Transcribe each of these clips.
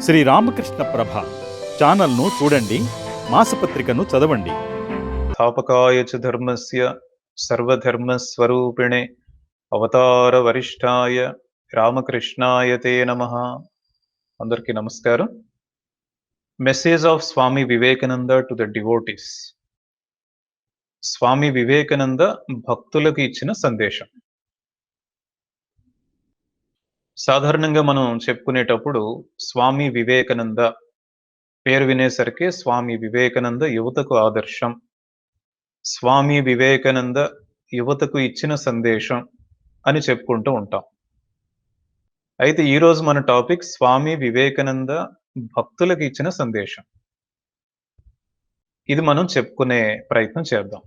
శ్రీ రామకృష్ణ ప్రభ ఛానల్ను చూడండి, మాసపత్రికను చదవండి. స్థాపకాయ చ ధర్మస్య సర్వధర్మస్వరూపిణే అవతార వరిష్ఠాయ రామకృష్ణాయ తే నమః. అందరికీ నమస్కారం. Message of Swami Vivekananda to the devotees. Swami Vivekananda భక్తులకు ఇచ్చిన సందేశం. సాధారణంగా మనం చెప్పుకునేటప్పుడు స్వామి వివేకానంద పేరు వినేసరికి స్వామి వివేకానంద యువతకు ఆదర్శం, స్వామి వివేకానంద యువతకు ఇచ్చిన సందేశం అని చెప్పుకుంటూ ఉంటాం. అయితే ఈరోజు మన టాపిక్ స్వామి వివేకానంద భక్తులకు ఇచ్చిన సందేశం. ఇది మనం చెప్పుకునే ప్రయత్నం చేద్దాం.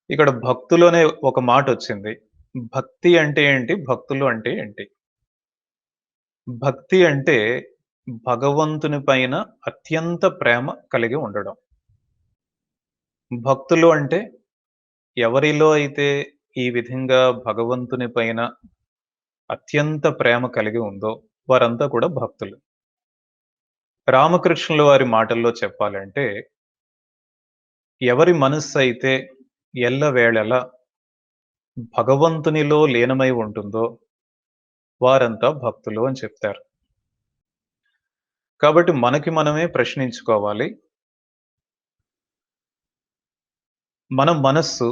ఇక్కడ భక్తులు అనే ఒక మాట వచ్చింది. భక్తి అంటే ఏంటి? భక్తులు అంటే ఏంటి? భక్తి అంటే భగవంతుని పైన అత్యంత ప్రేమ కలిగి ఉండడం. భక్తులు అంటే ఎవరిలో అయితే ఈ విధంగా భగవంతుని పైన అత్యంత ప్రేమ కలిగి ఉందో వారంతా కూడా భక్తులు. రామకృష్ణుల వారి మాటల్లో చెప్పాలంటే, ఎవరి మనస్సు అయితే ఎల్లవేళలా భగవంతునిలో లీనమై ఉంటుందో వారంతా భక్తులు అని చెప్తారు. కాబట్టి మనకి మనమే ప్రశ్నించుకోవాలి. మన మనస్సు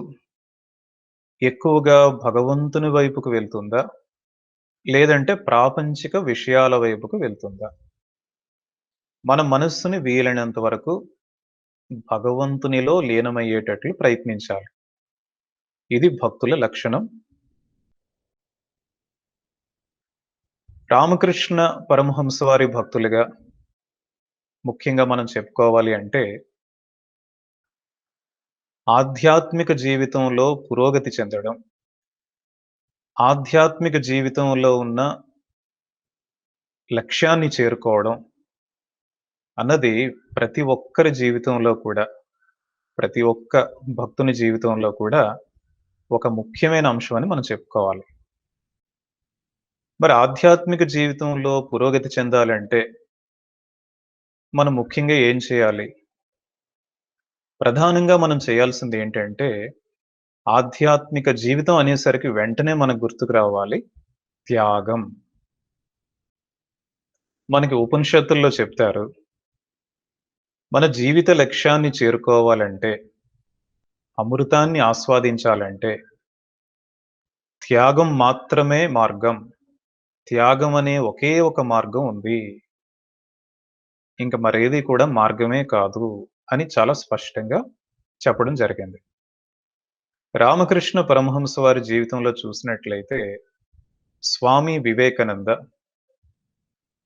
ఎక్కువగా భగవంతుని వైపుకు వెళ్తుందా? లేదంటే ప్రాపంచిక విషయాల వైపుకు వెళ్తుందా? మన మనస్సుని వీలైనంత వరకు భగవంతునిలో లీనమయ్యేటట్లు ప్రయత్నించాలి. ఇది భక్తుల లక్షణం. రామకృష్ణ పరమహంస వారి భక్తులుగా ముఖ్యంగా మనం చెప్పుకోవాలి అంటే, ఆధ్యాత్మిక జీవితంలో పురోగతి చెందడం, ఆధ్యాత్మిక జీవితంలో ఉన్న లక్ష్యాన్ని చేరుకోవడం అన్నది ప్రతి ఒక్కరి జీవితంలో కూడా, ప్రతి ఒక్క భక్తుని జీవితంలో కూడా ఒక ముఖ్యమైన అంశం అని మనం చెప్పుకోవాలి. మరి ఆధ్యాత్మిక జీవితంలో పురోగతి చెందాలంటే మనం ముఖ్యంగా ఏం చేయాలి? ప్రధానంగా మనం చేయాల్సింది ఏంటంటే, ఆధ్యాత్మిక జీవితం అనేసరికి వెంటనే మనకు గుర్తుకు రావాలి త్యాగం. మనకి ఉపనిషత్తుల్లో చెప్తారు, మన జీవిత లక్ష్యాన్ని చేరుకోవాలంటే, అమృతాన్ని ఆస్వాదించాలంటే త్యాగం మాత్రమే మార్గం. త్యాగం అనే ఒకే ఒక మార్గం ఉంది. ఇంక మరేది కూడా మార్గమే కాదు అని చాలా స్పష్టంగా చెప్పడం జరిగింది. రామకృష్ణ పరమహంస వారి జీవితంలో చూసినట్లయితే, స్వామి వివేకానంద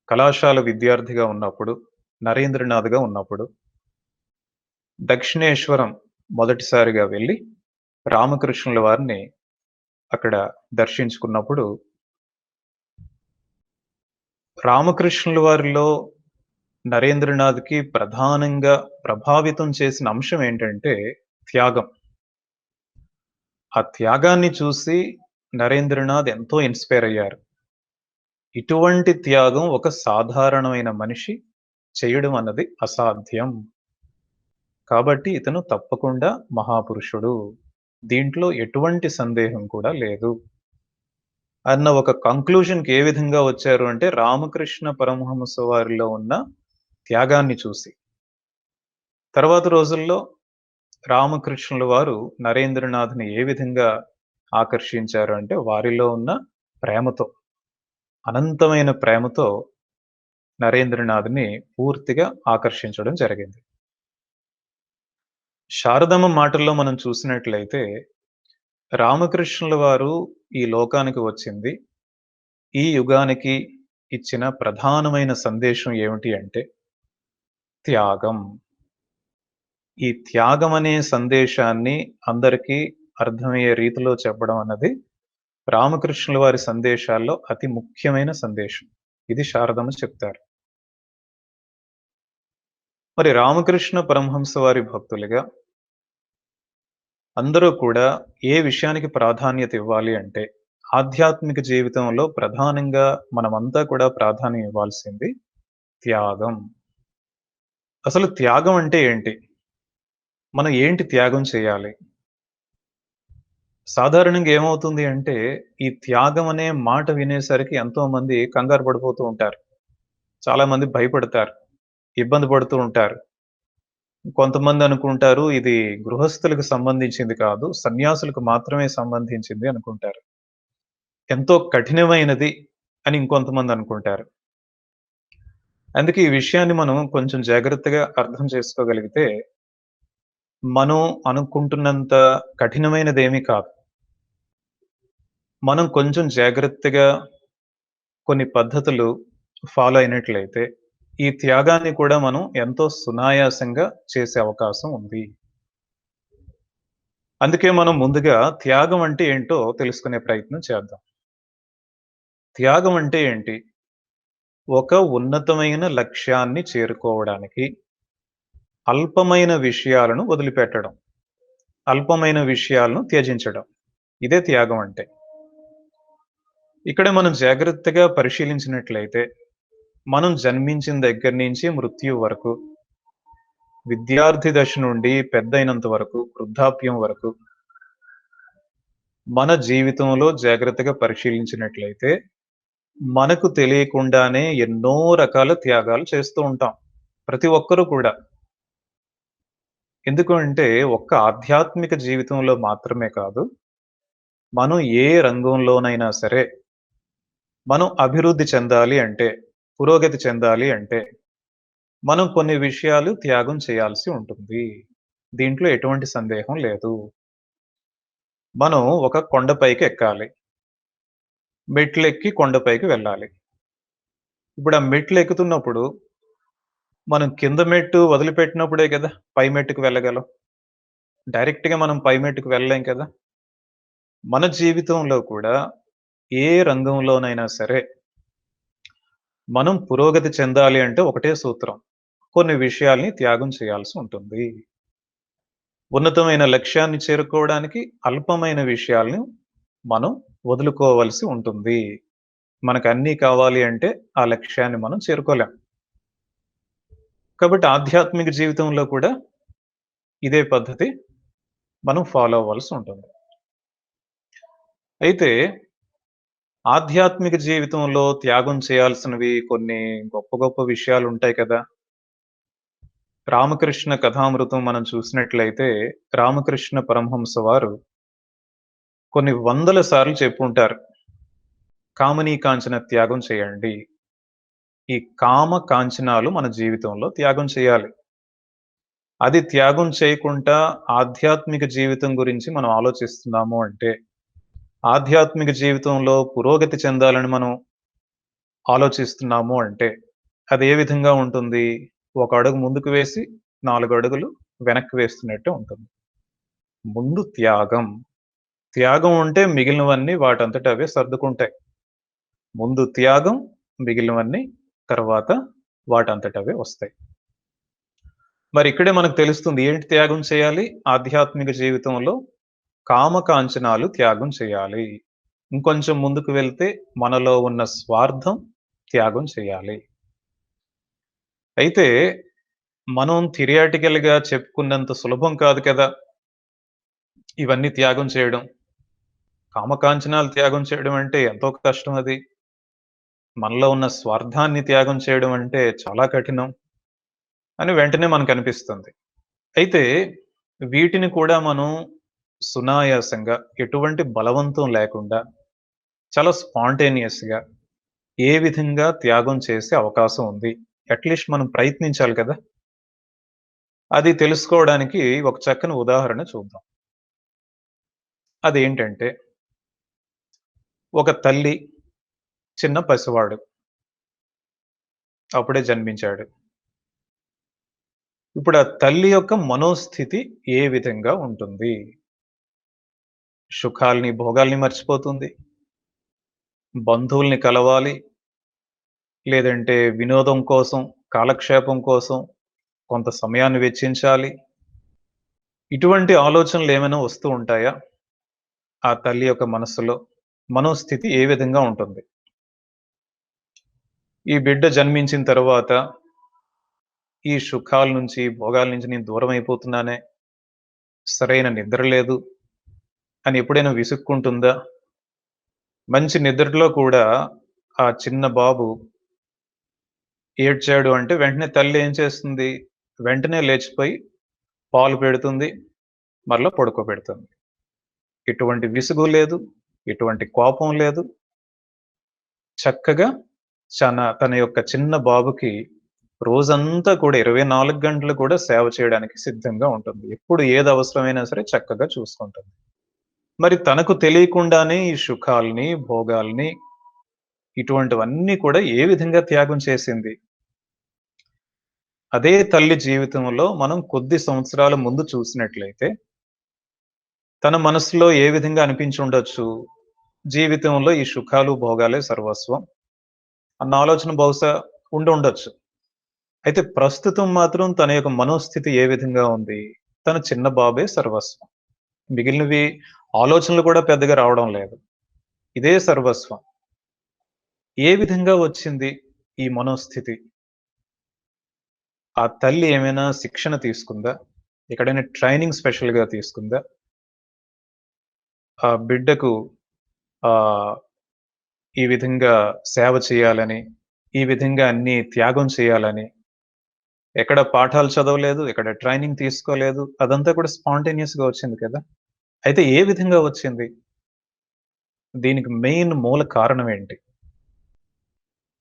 కళాశాల విద్యార్థిగా ఉన్నప్పుడు, నరేంద్రనాథ్‌గా ఉన్నప్పుడు, దక్షిణేశ్వరం మొదటిసారిగా వెళ్లి రామకృష్ణుల వారిని అక్కడ దర్శించుకున్నప్పుడు, రామకృష్ణుల వారిలో నరేంద్రనాథ్‌కి ప్రధానంగా ప్రభావితం చేసిన అంశం ఏంటంటే త్యాగం. ఆ త్యాగాన్ని చూసి నరేంద్రనాథ్ ఎంతో ఇన్‌స్పైర్ అయ్యారు. ఇటువంటి త్యాగం ఒక సాధారణమైన మనిషి చేయడం అన్నది అసాధ్యం. కాబట్టి ఇతను తప్పకుండా మహాపురుషుడు. దీంట్లో ఎటువంటి సందేహం కూడా లేదు అన్న ఒక కంక్లూజన్‌కి ఏ విధంగా వచ్చారు అంటే, రామకృష్ణ పరమహంస వారిలో ఉన్న త్యాగాన్ని చూసి. తర్వాత రోజుల్లో రామకృష్ణుల వారు నరేంద్రనాథ్‌ని ఏ విధంగా ఆకర్షించారు అంటే, వారిలో ఉన్న ప్రేమతో, అనంతమైన ప్రేమతో నరేంద్రనాథ్‌ని పూర్తిగా ఆకర్షించడం జరిగింది. శారదమ్మ మాటల్లో మనం చూసినట్లయితే, రామకృష్ణుల వారు ఈ లోకానికి వచ్చింది, ఈ యుగానికి ఇచ్చిన ప్రధానమైన సందేశం ఏమిటి అంటే త్యాగం. ఈ త్యాగం అనే సందేశాన్ని అందరికీ అర్థమయ్యే రీతిలో చెప్పడం అన్నది రామకృష్ణుల వారి సందేశాల్లో అతి ముఖ్యమైన సందేశం. ఇది శారదమ్మ చెప్తారు. మరి రామకృష్ణ పరమహంస వారి భక్తులుగా అందరూ కూడా ఏ విషయానికి ప్రాధాన్యత ఇవ్వాలి అంటే, ఆధ్యాత్మిక జీవితంలో ప్రధానంగా మనమంతా కూడా ప్రాధాన్యం ఇవ్వాల్సింది త్యాగం. అసలు త్యాగం అంటే ఏంటి? మనం ఏంటి త్యాగం చేయాలి? సాధారణంగా ఏమవుతుంది అంటే, ఈ త్యాగం అనే మాట వినేసరికి ఎంతోమంది కంగారు పడిపోతూ ఉంటారు. చాలామంది భయపడతారు. ఇబ్బంది పడుతూ ఉంటారు. కొంతమంది అనుకుంటారు ఇది గృహస్థులకు సంబంధించింది కాదు, సన్యాసులకు మాత్రమే సంబంధించింది అనుకుంటారు. ఎంతో కఠినమైనది అని ఇంకొంతమంది అనుకుంటారు. అందుకే ఈ విషయాన్ని మనం కొంచెం జాగ్రత్తగా అర్థం చేసుకోగలిగితే, మనం అనుకుంటున్నంత కఠినమైనదేమీ కాదు. మనం కొంచెం జాగ్రత్తగా కొన్ని పద్ధతులు ఫాలో అయినట్లయితే, ఈ త్యాగాన్ని కూడా మనం ఎంతో సునాయాసంగా చేసే అవకాశం ఉంది. అందుకే మనం ముందుగా త్యాగం అంటే ఏంటో తెలుసుకునే ప్రయత్నం చేద్దాం. త్యాగం అంటే ఏంటి? ఒక ఉన్నతమైన లక్ష్యాన్ని చేరుకోవడానికి అల్పమైన విషయాలను వదిలిపెట్టడం. అల్పమైన విషయాలను త్యజించడం. ఇదే త్యాగం అంటే. ఇక్కడ మనం జాగ్రత్తగా పరిశీలించినట్లయితే, మనం జన్మించిన దగ్గర నుంచి మృత్యువు వరకు, విద్యార్థి దశ నుండి పెద్దయినంత వరకు, వృద్ధాప్యం వరకు, మన జీవితంలో జాగ్రత్తగా పరిశీలించినట్లయితే, మనకు తెలియకుండానే ఎన్నో రకాల త్యాగాలు చేస్తూ ఉంటాం. ప్రతి ఒక్కరు కూడా. ఎందుకు అంటే, ఒక్క ఆధ్యాత్మిక జీవితంలో మాత్రమే కాదు, మనం ఏ రంగంలోనైనా సరే, మనం అభివృద్ధి చెందాలి అంటే, పురోగతి చెందాలి అంటే, మనం కొన్ని విషయాలు త్యాగం చేయాల్సి ఉంటుంది. దీంట్లో ఎటువంటి సందేహం లేదు. మనం ఒక కొండపైకి ఎక్కాలి. మెట్లెక్కి కొండపైకి వెళ్ళాలి. ఇప్పుడు ఆ మెట్లు ఎక్కుతున్నప్పుడు, మనం కింద మెట్టు వదిలిపెట్టినప్పుడే కదా పై మెట్టుకు వెళ్ళగలం. డైరెక్ట్‌గా మనం పై మెట్టుకు వెళ్ళలేం కదా! మన జీవితంలో కూడా ఏ రంగంలోనైనా సరే, మనం పురోగతి చెందాలి అంటే ఒకటే సూత్రం. కొన్ని విషయాల్ని త్యాగం చేయాల్సి ఉంటుంది. ఉన్నతమైన లక్ష్యాన్ని చేరుకోవడానికి అల్పమైన విషయాలను మనం వదులుకోవలసి ఉంటుంది. మనకన్నీ కావాలి అంటే ఆ లక్ష్యాన్ని మనం చేరుకోలేం. కాబట్టి ఆధ్యాత్మిక జీవితంలో కూడా ఇదే పద్ధతి మనం ఫాలో అవ్వాల్సి ఉంటుంది. అయితే ఆధ్యాత్మిక జీవితంలో త్యాగం చేయాల్సినవి కొన్ని గొప్ప గొప్ప విషయాలుంటాయి కదా! రామకృష్ణ కథామృతం మనం చూసినట్లయితే, రామకృష్ణ పరమహంస వారు కొన్ని వందల సార్లు చెప్పుంటారు. కామనీ కాంచన త్యాగం చేయండి. ఈ కామ కాంచనాలు మన జీవితంలో త్యాగం చేయాలి. అది త్యాగం చేయకుండా ఆధ్యాత్మిక జీవితం గురించి మనం ఆలోచిస్తున్నాము అంటే, ఆధ్యాత్మిక జీవితంలో పురోగతి చెందాలని మనం ఆలోచిస్తున్నాము అంటే, అది ఏ విధంగా ఉంటుంది? ఒక అడుగు ముందుకు వేసి, 4 అడుగులు వెనక్కి వేస్తున్నట్టే ఉంటుంది. ముందు త్యాగం. త్యాగం ఉంటే మిగిలినవన్నీ వాటంతట అవే సర్దుకుంటాయి. ముందు త్యాగం, మిగిలినవన్నీ తర్వాత వాటంతట అవే వస్తాయి. మరి ఇక్కడే మనకు తెలుస్తుంది ఏంటి త్యాగం చేయాలి? ఆధ్యాత్మిక జీవితంలో కామకాంచనాలు థ్యాగం చేయాలి. ఇంకొంచెం ముందుకు వెళ్తే మనలో ఉన్న స్వార్థం త్యాగం చేయాలి. అయితే మనం థియరిటికల్‌గా చెప్పుకున్నంత సులభం కాదు కదా! ఇవన్నీ త్యాగం చేయడం. కామకాంచనాలు త్యాగం చేయడం అంటే ఎంతో కష్టం అది. మనలో ఉన్న స్వార్థాన్ని త్యాగం చేయడం అంటే చాలా కఠినం అని వెంటనే మనకనిపిస్తుంది. అయితే వీటిని కూడా మనం సునాయాసంగా ఎటువంటి బలవంతం లేకుండా చాలా స్పాంటేనియస్‌గా ఏ విధంగా త్యాగం చేసే అవకాశం ఉంది. అట్‌లీస్ట్ మనం ప్రయత్నించాలి కదా! అది తెలుసుకోవడానికి ఒక చక్కని ఉదాహరణ చూద్దాం. అదేంటంటే, ఒక తల్లి చిన్న పసివాడు. అప్పుడే జన్మించాడు. ఇప్పుడు ఆ తల్లి యొక్క మనోస్థితి ఏ విధంగా ఉంటుంది? సుఖాల్ని, భోగాల్ని మర్చిపోతుంది. బంధువుల్ని కలవాలి, లేదంటే వినోదం కోసం, కాలక్షేపం కోసం కొంత సమయాన్ని వెచ్చించాలి. ఇటువంటి ఆలోచనలేమైనా వస్తూ ఉంటాయా? ఆ తల్లి యొక్క మనస్సులో? మనోస్థితి ఏ విధంగా ఉంటుంది? ఈ బిడ్డ జన్మించిన తర్వాత ఈ సుఖాల నుంచి, భోగాల నుంచి నేను దూరం అయిపోతున్నానే, సరైన నిద్ర లేదు అని ఎప్పుడైనా విసుక్కుంటుందా? మంచి నిద్రలో కూడా ఆ చిన్న బాబు ఏడ్చాడు అంటే వెంటనే తల్లి ఏం చేస్తుంది? వెంటనే లేచిపోయి పాలు పెడుతుంది. మరలా పడుకోబెడుతుంది. ఎటువంటి విసుగు లేదు. ఎటువంటి కోపం లేదు. చక్కగా తన యొక్క చిన్న బాబుకి రోజంతా కూడా 24 గంటలు కూడా సేవ చేయడానికి సిద్ధంగా ఉంటుంది. ఎప్పుడు ఏది అవసరమైనా సరే చక్కగా చూసుకుంటుంది. మరి తనకు తెలియకుండానే ఈ సుఖాల్ని, భోగాల్ని ఇటువంటివన్నీ కూడా ఏ విధంగా త్యాగం చేసింది? అదే తల్లి జీవితంలో మనం కొద్ది సంవత్సరాల ముందు చూసినట్లయితే, తన మనసులో ఏ విధంగా అనిపించుండొచ్చు? జీవితంలో ఈ సుఖాలు, భోగాలే సర్వస్వం అన్న ఆలోచన బహుశా ఉండుండొచ్చు. అయితే ప్రస్తుతం మాత్రం తన యొక్క మనోస్థితి ఏ విధంగా ఉంది? తన చిన్న బాబే సర్వస్వం. మిగిలినవి ఆలోచనలు కూడా పెద్దగా రావడం లేదు. ఇదే సర్వస్వం. ఏ విధంగా వచ్చింది ఈ మనోస్థితి? ఆ తల్లి ఏమైనా శిక్షణ తీసుకుందా? ఎక్కడైనా ట్రైనింగ్ స్పెషల్‌గా తీసుకుందా? ఆ బిడ్డకు ఆహ్, ఈ విధంగా సేవ చేయాలని, ఈ విధంగా అన్నీ త్యాగం చేయాలని, ఎక్కడ పాఠాలు చదవలేదు, ఎక్కడ ట్రైనింగ్ తీసుకోలేదు. అదంతా కూడా స్పాంటేనియస్‌గా వచ్చింది కదా! అయితే ఏ విధంగా వచ్చింది? దీనికి మెయిన్ మూల కారణం ఏంటి?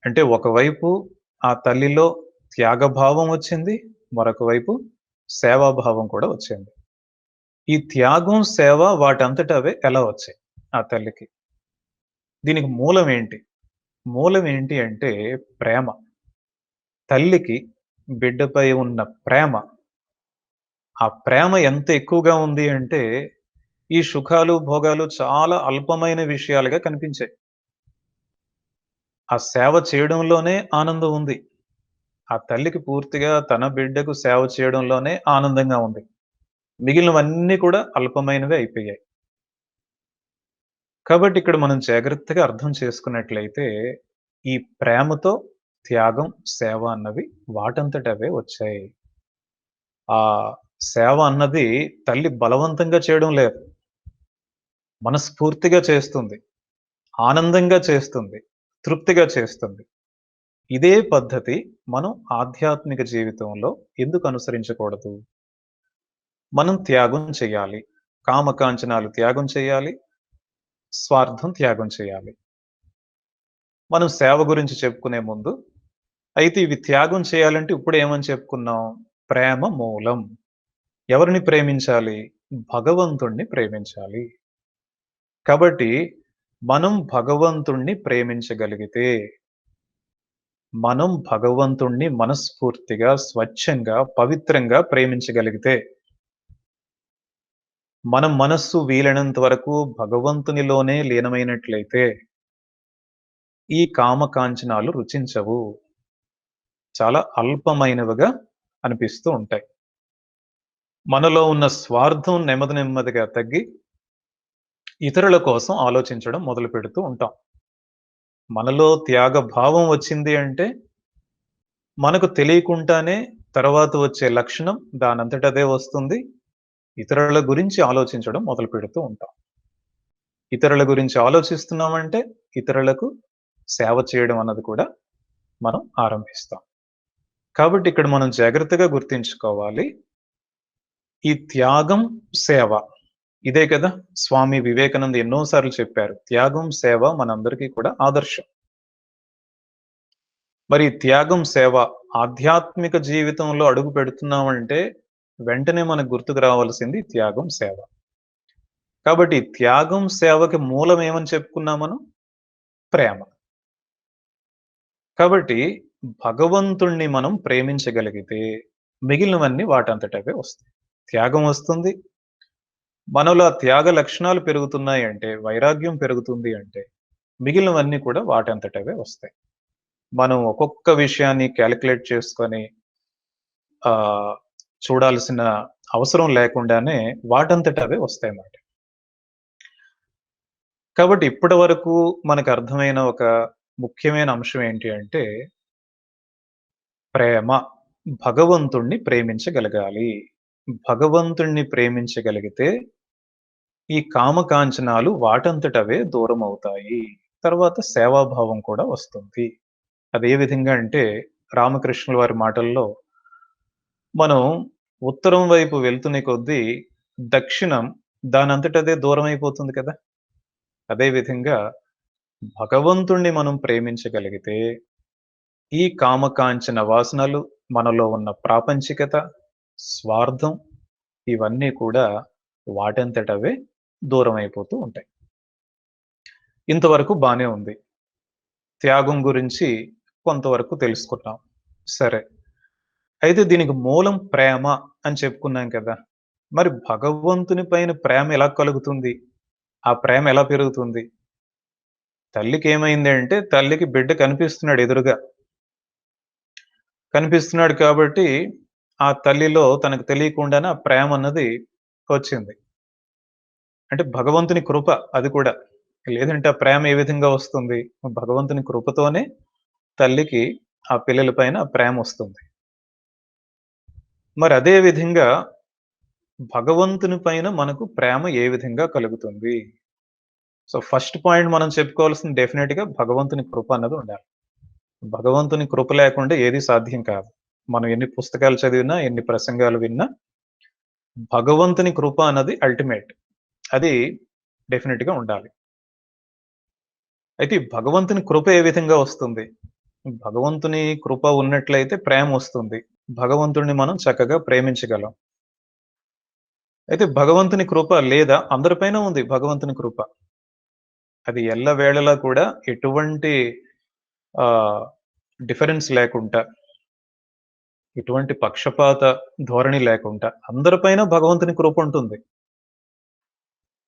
అంటే ఒకవైపు ఆ తల్లిలో త్యాగభావం వచ్చింది. మరొక వైపు సేవాభావం కూడా వచ్చింది. ఈ త్యాగం, సేవ వాటంతట అవే ఎలా వచ్చాయి ఆ తల్లికి? దీనికి మూలం ఏంటి? మూలం ఏంటి అంటే ప్రేమ. తల్లికి బిడ్డపై ఉన్న ప్రేమ. ఆ ప్రేమ ఎంత ఎక్కువగా ఉంది అంటే, ఈ సుఖాలు, భోగాలు చాలా అల్పమైన విషయాలుగా కనిపించాయి. ఆ సేవ చేయడంలోనే ఆనందం ఉంది. ఆ తల్లికి పూర్తిగా తన బిడ్డకు సేవ చేయడంలోనే ఆనందంగా ఉంది. మిగిలినవన్నీ కూడా అల్పమైనవే అయిపోయాయి. కాబట్టి ఇక్కడ మనం జాగ్రత్తగా అర్థం చేసుకున్నట్లయితే, ఈ ప్రేమతో త్యాగం, సేవ అన్నవి వాటంతట అవే వచ్చాయి. ఆ సేవ అన్నది తల్లి బలవంతంగా చేయడం లేదు. మనస్ఫూర్తిగా చేస్తుంది. ఆనందంగా చేస్తుంది. తృప్తిగా చేస్తుంది. ఇదే పద్ధతి మనం ఆధ్యాత్మిక జీవితంలో ఎందుకు అనుసరించకూడదు? మనం త్యాగం చేయాలి. కామకాంచనాలు త్యాగం చేయాలి. స్వార్థం త్యాగం చేయాలి. మనం సేవ గురించి చెప్పుకునే ముందు, అయితే ఇవి త్యాగం చేయాలంటే ఇప్పుడేమని చెప్పుకున్నాం? ప్రేమ మూలం. ఎవరిని ప్రేమించాలి? భగవంతుడిని ప్రేమించాలి. కాబట్టి మనం భగవంతుడిని ప్రేమించగలిగితే, మనం భగవంతుడిని మనస్ఫూర్తిగా, స్వచ్ఛంగా, పవిత్రంగా ప్రేమించగలిగితే, మన మనస్సు వీలైనంత వరకు భగవంతునిలోనే లీనమైనట్లయితే, ఈ కామకాంచనాలు రుచించవు. చాలా అల్పమైనవిగా అనిపిస్తూ ఉంటాయి. మనలో ఉన్న స్వార్థం నెమ్మది నెమ్మదిగా తగ్గి, ఇతరుల కోసం ఆలోచించడం మొదలుపెడుతూ ఉంటాం. మనలో త్యాగ భావం వచ్చింది అంటే, మనకు తెలియకుండానే తర్వాత వచ్చే లక్షణం దానంతట అదే వస్తుంది. ఇతరుల గురించి ఆలోచించడం మొదలుపెడుతూ ఉంటాం. ఇతరుల గురించి ఆలోచిస్తున్నామంటే, ఇతరులకు సేవ చేయడం అన్నది కూడా మనం ఆరంభిస్తాం. కాబట్టి ఇక్కడ మనం జాగ్రత్తగా గుర్తుంచుకోవాలి. ఈ త్యాగం, సేవ ఇదే కదా స్వామి వివేకానంద ఎన్నో సార్లు చెప్పారు. త్యాగం, సేవ మనందరికీ కూడా ఆదర్శం. మరి త్యాగం, సేవ ఆధ్యాత్మిక జీవితంలో అడుగు పెడుతున్నామంటే, వెంటనే మనకు గుర్తుకు రావాల్సింది త్యాగం, సేవ. కాబట్టి త్యాగం, సేవకి మూలం ఏమని చెప్పుకున్నాం మనం? ప్రేమ. కాబట్టి భగవంతుణ్ణి మనం ప్రేమించగలిగితే, మిగిలినవన్నీ వాటంతట అవే వస్తాయి. త్యాగం వస్తుంది. మనలో ఆ త్యాగ లక్షణాలు పెరుగుతున్నాయి అంటే, వైరాగ్యం పెరుగుతుంది అంటే, మిగిలినవన్నీ కూడా వాటంతట అవే వస్తాయి. మనం ఒక్కొక్క విషయాన్ని కాలిక్యులేట్ చేసుకొని ఆహ్, చూడాల్సిన అవసరం లేకుండానే వాటంతట అవే వస్తాయన్నమాట. కాబట్టి ఇప్పటి వరకు మనకు అర్థమైన ఒక ముఖ్యమైన అంశం ఏంటి అంటే ప్రేమ. భగవంతుడిని ప్రేమించగలగాలి. భగవంతుడిని ప్రేమించగలిగితే ఈ కామకాంచనాలు వాటంతటవే దూరమవుతాయి. తర్వాత సేవాభావం కూడా వస్తుంది. అదే విధంగా అంటే రామకృష్ణుల వారి మాటల్లో మనం ఉత్తరం వైపు వెళ్తున్న కొద్దీ దక్షిణం దానంతటదే దూరమైపోతుంది కదా! అదే విధంగా భగవంతుణ్ణి మనం ప్రేమించగలిగితే ఈ కామకాంచన వాసనలు, మనలో ఉన్న ప్రాపంచికత, స్వార్థం ఇవన్నీ కూడా వాటంతటవే దూరమైపోతూ ఉంటాయి. ఇంతవరకు బానే ఉంది. త్యాగం గురించి కొంతవరకు తెలుసుకున్నాం. సరే. అయితే దీనికి మూలం ప్రేమ అని చెప్పుకున్నాం కదా! మరి భగవంతుని పైన ప్రేమ ఎలా కలుగుతుంది? ఆ ప్రేమ ఎలా పెరుగుతుంది? తల్లికేమైంది అంటే, తల్లికి బిడ్డ కనిపిస్తున్నాడు ఎదురుగా. కనిపిస్తున్నాడు కాబట్టి, ఆ తల్లిలో తనకు తెలియకుండానే ఆ ప్రేమన్నది వచ్చింది. అంటే భగవంతుని కృప అది కూడా. లేదంటే ఆ ప్రేమ ఏ విధంగా వస్తుంది? భగవంతుని కృపతోనే తల్లికి ఆ పిల్లల పైన ప్రేమొస్తుంది. మరి అదే విధంగా భగవంతుని పైన మనకు ప్రేమ ఏ విధంగా కలుగుతుంది? సో, ఫస్ట్ పాయింట్ మనం చెప్పుకోవాల్సింది డెఫినెట్‌గా భగవంతుని కృప అన్నది ఉండాలి. భగవంతుని కృప లేకుండా ఏది సాధ్యం కాదు. మనం ఎన్ని పుస్తకాలు చదివినా, ఎన్ని ప్రసంగాలు విన్నా, భగవంతుని కృప అన్నది అల్టిమేట్. అది డెఫినిట్‌గా ఉండాలి. అయితే ఈ భగవంతుని కృప ఏ విధంగా వస్తుంది? భగవంతుని కృప ఉన్నట్లయితే ప్రేమొస్తుంది. భగవంతుడిని మనం చక్కగా ప్రేమించగలం. అయితే భగవంతుని కృప లేదా అందరిపైన ఉంది భగవంతుని కృప. అది ఎల్లవేళలా కూడా ఎటువంటి ఆహ్, డిఫరెన్స్ లేకుండా, ఎటువంటి పక్షపాత ధోరణి లేకుండా అందరిపైన భగవంతుని కృప ఉంటుంది.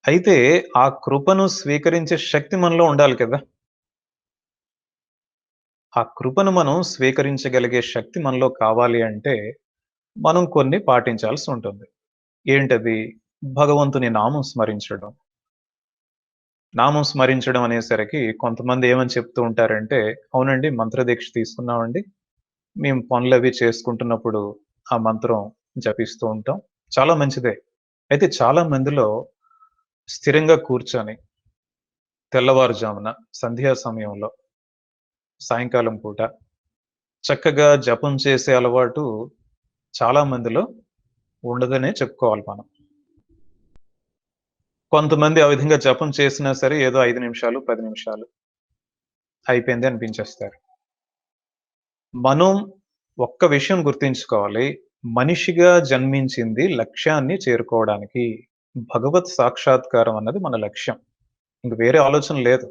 అయితే ఆ కృపను స్వీకరించే శక్తి మనలో ఉండాలి కదా! ఆ కృపను మనం స్వీకరించగలిగే శక్తి మనలో కావాలి అంటే, మనం కొన్ని పాటించాల్సి ఉంటుంది. ఏంటది? భగవంతుని నామం స్మరించడం. నామం స్మరించడం అనేసరికి కొంతమంది ఏమని చెప్తూ ఉంటారంటే, అవునండి మంత్రదీక్ష తీసుకున్నామండి. మేము పనులవి చేసుకుంటున్నప్పుడు ఆ మంత్రం జపిస్తూ ఉంటాం. చాలా మంచిదే. అయితే చాలా మందిలో స్థిరంగా కూర్చొని తెల్లవారుజామున సంధ్యా సమయంలో సాయంకాలం పూట చక్కగా జపం చేసే అలవాటు చాలా మందిలో ఉండదనే చెప్పుకోవాలి మనం. కొంతమంది ఆ విధంగా జపం చేసినా సరే ఏదో 5 నిమిషాలు, 10 నిమిషాలు అయిపోయింది అనిపించేస్తారు. మనం ఒక్క విషయం గుర్తుంచుకోవాలి. మనిషిగా జన్మించింది లక్ష్యాన్ని చేరుకోవడానికి. భగవత్ సాక్షాత్కారం అన్నది మన లక్ష్యం. ఇంక వేరే ఆలోచన లేదు.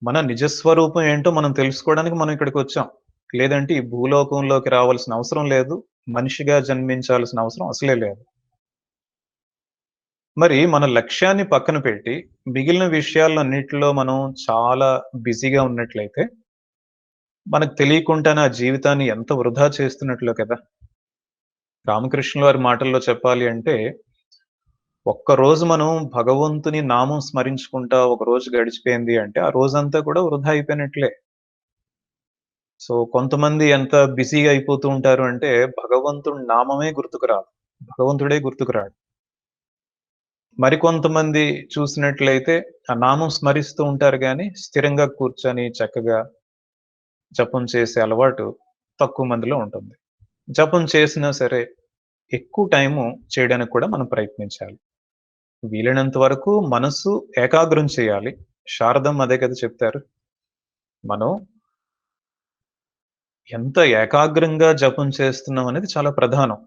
మన నిజస్వరూపం ఏంటో మనం తెలుసుకోవడానికి మనం ఇక్కడికొచ్చాం. లేదంటే ఈ భూలోకంలోకి రావాల్సిన అవసరం లేదు. మనిషిగా జన్మించాల్సిన అవసరం అసలే లేదు. మరి మన లక్ష్యాన్ని పక్కన పెట్టి, మిగిలిన విషయాలన్నిటిలో మనం చాలా బిజీగా ఉన్నట్లయితే, మనకు తెలియకుండానే ఆ జీవితాన్ని ఎంత వృధా చేస్తున్నట్లో కదా! రామకృష్ణుల వారి మాటల్లో చెప్పాలి అంటే, ఒక్కరోజు మనం భగవంతుని నామం స్మరించుకుంటా ఒక రోజు గడిచిపోయింది అంటే, ఆ రోజంతా కూడా వృధా అయిపోయినట్లే. సో, కొంతమంది ఎంత బిజీగా అయిపోతూ ఉంటారు అంటే, భగవంతుడి నామమే గుర్తుకు రాదు. భగవంతుడే గుర్తుకు రాడు. మరికొంతమంది చూసినట్లయితే, ఆ నామం స్మరిస్తూ ఉంటారు గానీ, స్థిరంగా కూర్చొని చక్కగా జపం చేసే అలవాటు తక్కువ మందిలో ఉంటుంది. జపం చేసినా సరే, ఎక్కువ టైము చేయడానికి కూడా మనం ప్రయత్నించాలి. వీలైనంత వరకు మనస్సు ఏకాగ్రం చేయాలి. శారదమ్మ అదే కదా చెప్తారు. మనం ఎంత ఏకాగ్రంగా జపం చేస్తున్నాం అనేది చాలా ప్రధానం.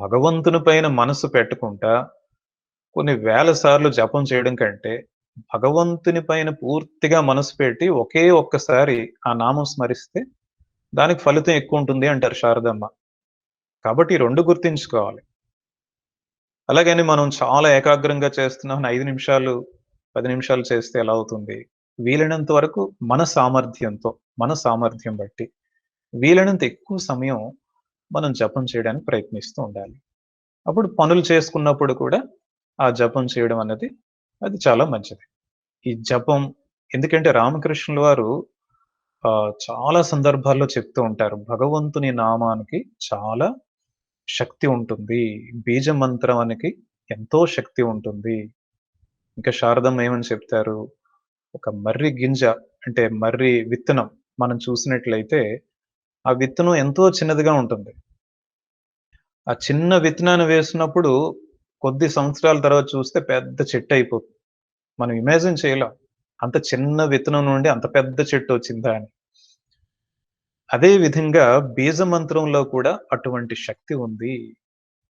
భగవంతుని పైన మనస్సు పెట్టుకుంటా, కొన్ని వేల సార్లు జపం చేయడం కంటే, భగవంతుని పైన పూర్తిగా మనసు పెట్టి, ఒకే ఒక్కసారి ఆ నామం స్మరిస్తే, దానికి ఫలితం ఎక్కువుంటుంది అంటారు శారదమ్మ. కాబట్టి ఈ 2 గుర్తుంచుకోవాలి. అలాగని మనం చాలా ఏకాగ్రంగా చేస్తున్నామని 5 నిమిషాలు, 10 నిమిషాలు చేస్తే ఎలా అవుతుంది? వీలైనంత వరకు మన సామర్థ్యంతో, మన సామర్థ్యం బట్టి, వీలైనంత ఎక్కువ సమయం మనం జపం చేయడానికి ప్రయత్నిస్తూ ఉండాలి. అప్పుడు పనులు చేసుకున్నప్పుడు కూడా ఆ జపం చేయడం అన్నది అది చాలా మంచిది. ఈ జపం ఎందుకంటే రామకృష్ణుల వారు చాలా సందర్భాల్లో చెప్తూ ఉంటారు. భగవంతుని నామానికి చాలా శక్తి ఉంటుంది. బీజ మంత్రానికి ఎంతో శక్తి ఉంటుంది. ఇంకా శారదమ్మ ఏమని చెప్తారు? ఒక మర్రి గింజ అంటే మర్రి విత్తనం మనం చూసినట్లయితే, ఆ విత్తనం ఎంతో చిన్నదిగా ఉంటుంది. ఆ చిన్న విత్తనాన్ని వేసినప్పుడు కొద్ది సంవత్సరాల తర్వాత చూస్తే పెద్ద చెట్టయిపోతుంది. మనం ఇమాజిన్ చేయలేం. అంత చిన్న విత్తనం నుండి అంత పెద్ద చెట్టొచ్చిందా అని. అదే విధంగా బీజ మంత్రంలో కూడా అటువంటి శక్తి ఉంది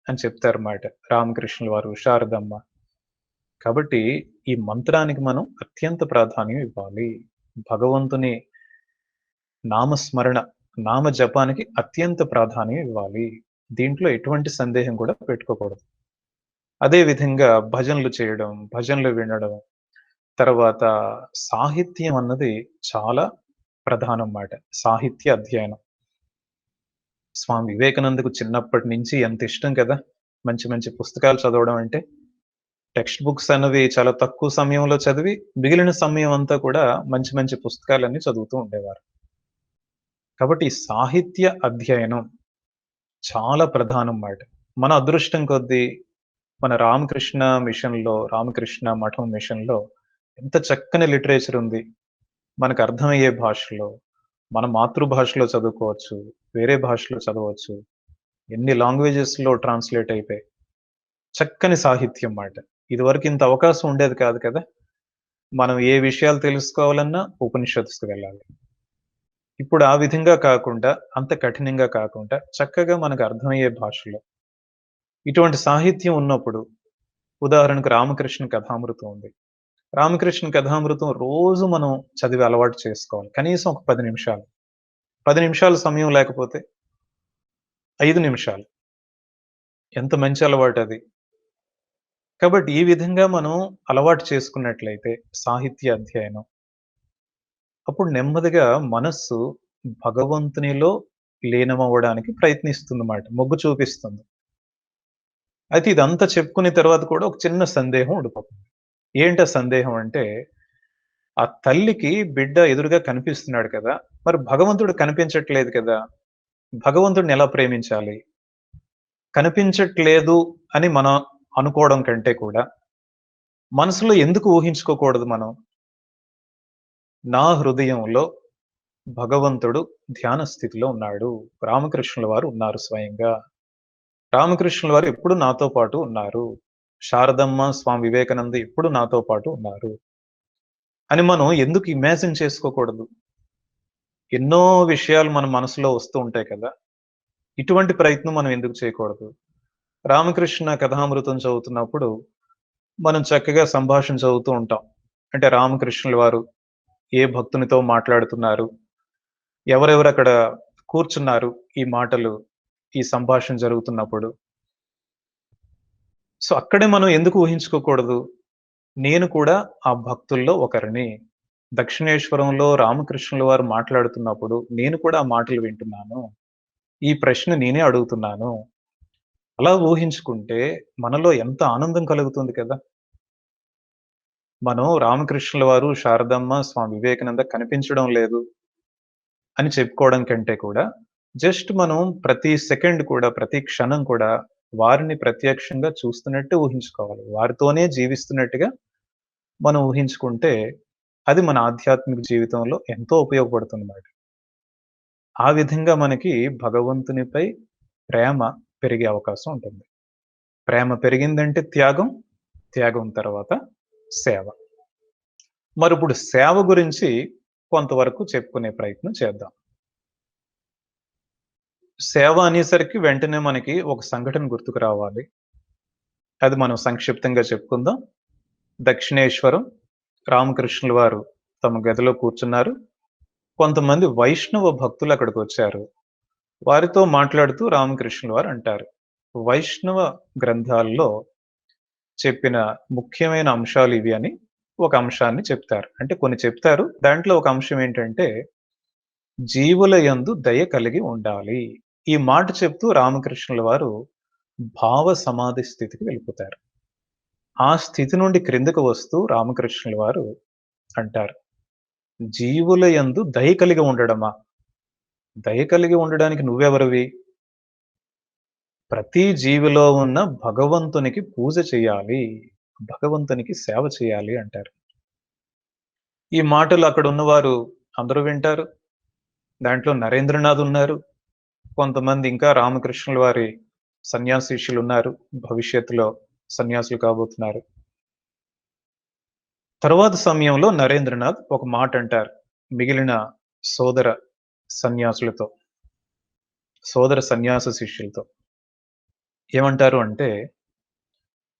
అని చెప్తారన్నమాట రామకృష్ణుల వారు, శారదమ్మ. కాబట్టి ఈ మంత్రానికి మనం అత్యంత ప్రాధాన్యం ఇవ్వాలి. భగవంతుని నామస్మరణ, నామ జపానికి అత్యంత ప్రాధాన్యం ఇవ్వాలి. దీంట్లో ఎటువంటి సందేహం కూడా పెట్టుకోకూడదు. అదే విధంగా భజనలు చేయడం, భజనలు వినడం, తర్వాత సాహిత్యం అన్నది చాలా ప్రధానం మాట. సాహిత్య అధ్యయనం. స్వామి వివేకానందకు చిన్నప్పటి నుంచి ఎంత ఇష్టం కదా! మంచి మంచి పుస్తకాలు చదవడం అంటే. టెక్స్ట్ బుక్స్ అన్నవి చాలా తక్కువ సమయంలో చదివి, మిగిలిన సమయం అంతా కూడా మంచి మంచి పుస్తకాలన్నీ చదువుతూ ఉండేవారు. కాబట్టి ఈ సాహిత్య అధ్యయనం చాలా ప్రధానం మాట. మన అదృష్టం కొద్దీ మన రామకృష్ణ మిషన్‌లో, రామకృష్ణ మఠం మిషన్‌లో ఎంత చక్కని లిటరేచర్ ఉంది. మనకు అర్థమయ్యే భాషలో, మన మాతృభాషలో చదువుకోవచ్చు. వేరే భాషలో చదవచ్చు. ఎన్ని లాంగ్వేజెస్‌లో ట్రాన్స్‌లేట్ అయిపోయాయి. చక్కని సాహిత్యం మాట. ఇదివరకు ఇంత అవకాశం ఉండేది కాదు కదా! మనం ఏ విషయాలు తెలుసుకోవాలన్నా ఉపనిషత్తుకి వెళ్ళాలి. ఇప్పుడు ఆ విధంగా కాకుండా, అంత కఠినంగా కాకుండా, చక్కగా మనకు అర్థమయ్యే భాషలో ఇటువంటి సాహిత్యం ఉన్నప్పుడు, ఉదాహరణకు రామకృష్ణ కథామృతం ఉంది. రామకృష్ణ కథామృతం రోజు మనం చదివి అలవాటు చేసుకోవాలి. కనీసం ఒక 10 నిమిషాలు. 10 నిమిషాలు సమయం లేకపోతే 5 నిమిషాలు. ఎంత మంచి అలవాటది. కాబట్టి ఈ విధంగా మనం అలవాటు చేసుకున్నట్లయితే సాహిత్య అధ్యయనం, అప్పుడు నెమ్మదిగా మనస్సు భగవంతునిలో లీనమవ్వడానికి ప్రయత్నిస్తుందన్నమాట. మొగ్గు చూపిస్తుంది. అయితే ఇదంతా చెప్పుకున్న తర్వాత కూడా ఒక చిన్న సందేహం ఉండిపోతుంది. ఏంటా సందేహం అంటే, ఆ తల్లికి బిడ్డ ఎదురుగా కనిపిస్తున్నాడు కదా! మరి భగవంతుడు కనిపించట్లేదు కదా! భగవంతుడిని ఎలా ప్రేమించాలి? కనిపించట్లేదు అని మనం అనుకోవడం కంటే కూడా, మనసులో ఎందుకు ఊహించుకోకూడదు మనం? నా హృదయంలో భగవంతుడు ధ్యాన స్థితిలో ఉన్నాడు. రామకృష్ణుల వారు ఉన్నారు స్వయంగా. రామకృష్ణుల వారు ఎప్పుడు నాతో పాటు ఉన్నారు. శారదమ్మ, స్వామి వివేకానంద ఎప్పుడు నాతో పాటు ఉన్నారు. అని మనం ఎందుకు ఇమాజిన్ చేసుకోకూడదు? ఎన్నో విషయాలు మన మనసులో వస్తూ ఉంటాయి కదా! ఇటువంటి ప్రయత్నం మనం ఎందుకు చేయకూడదు? రామకృష్ణ కథామృతం చదువుతున్నప్పుడు మనం చక్కగా సంభాషణ చదువుతూ ఉంటాం. అంటే రామకృష్ణుల వారు ఏ భక్తునితో మాట్లాడుతున్నారు? ఎవరెవరక్కడ కూర్చున్నారు? ఈ మాటలు, ఈ సంభాషణ జరుగుతున్నప్పుడు. సో, అక్కడే మనం ఎందుకు ఊహించుకోకూడదు? నేను కూడా ఆ భక్తుల్లో ఒకరిని. దక్షిణేశ్వరంలో రామకృష్ణుల వారు మాట్లాడుతున్నప్పుడు నేను కూడా ఆ మాటలు వింటున్నాను. ఈ ప్రశ్న నేనే అడుగుతున్నాను. అలా ఊహించుకుంటే మనలో ఎంత ఆనందం కలుగుతుంది కదా! మనం రామకృష్ణుల వారు, శారదమ్మ, స్వామి వివేకానంద కనిపించడం లేదు అని చెప్పుకోవడం కంటే కూడా, జస్ట్ మనం ప్రతి సెకండ్ కూడా, ప్రతి క్షణం కూడా వారిని ప్రత్యక్షంగా చూస్తున్నట్టు ఊహించుకోవాలి. వారితోనే జీవిస్తున్నట్టుగా మనం ఊహించుకుంటే, అది మన ఆధ్యాత్మిక జీవితంలో ఎంతో ఉపయోగపడుతుందన్నమాట. ఆ విధంగా మనకి భగవంతునిపై ప్రేమ పెరిగే అవకాశం ఉంటుంది. ప్రేమ పెరిగిందంటే త్యాగం, త్యాగం తర్వాత సేవ. మరిప్పుడు సేవ గురించి కొంతవరకు చెప్పుకునే ప్రయత్నం చేద్దాం. సేవ అనేసరికి వెంటనే మనకి ఒక సంఘటన గుర్తుకు రావాలి. అది మనం సంక్షిప్తంగా చెప్పుకుందాం. దక్షిణేశ్వరం రామకృష్ణుల వారు తమ గదిలో కూర్చున్నారు. కొంతమంది వైష్ణవ భక్తులు అక్కడికొచ్చారు. వారితో మాట్లాడుతూ రామకృష్ణుల వారు అంటారు, వైష్ణవ గ్రంథాల్లో చెప్పిన ముఖ్యమైన అంశాలు ఇవి అని ఒక అంశాన్ని చెప్తారు. అంటే కొన్ని చెప్తారు. దాంట్లో ఒక అంశం ఏంటంటే, జీవుల యందు దయ కలిగి ఉండాలి. ఈ మాట చెప్తూ రామకృష్ణుల వారు భావ సమాధి స్థితికి వెళ్ళిపోతారు. ఆ స్థితి నుండి క్రిందకు వస్తూ రామకృష్ణుల వారు అంటారు, జీవుల యందు దయ కలిగి ఉండడమా? దయ కలిగి ఉండడానికి నువ్వెవరివి? ప్రతి జీవిలో ఉన్న భగవంతునికి పూజ చేయాలి. భగవంతునికి సేవ చేయాలి అంటారు. ఈ మాటలు అక్కడ ఉన్నవారు అందరూ వింటారు. దాంట్లో నరేంద్రనాథ్ ఉన్నారు. కొంతమంది ఇంకా రామకృష్ణుల వారి సన్యాసీషులున్నారు. భవిష్యత్తులో సన్యాసులు కాబోతున్నారు. తరువాత సమయంలో నరేంద్రనాథ్ ఒక మాట అంటారు. మిగిలిన సోదర సన్యాసులతో, సోదర సన్యాస శిష్యులతో. ఏమంటారు అంటే,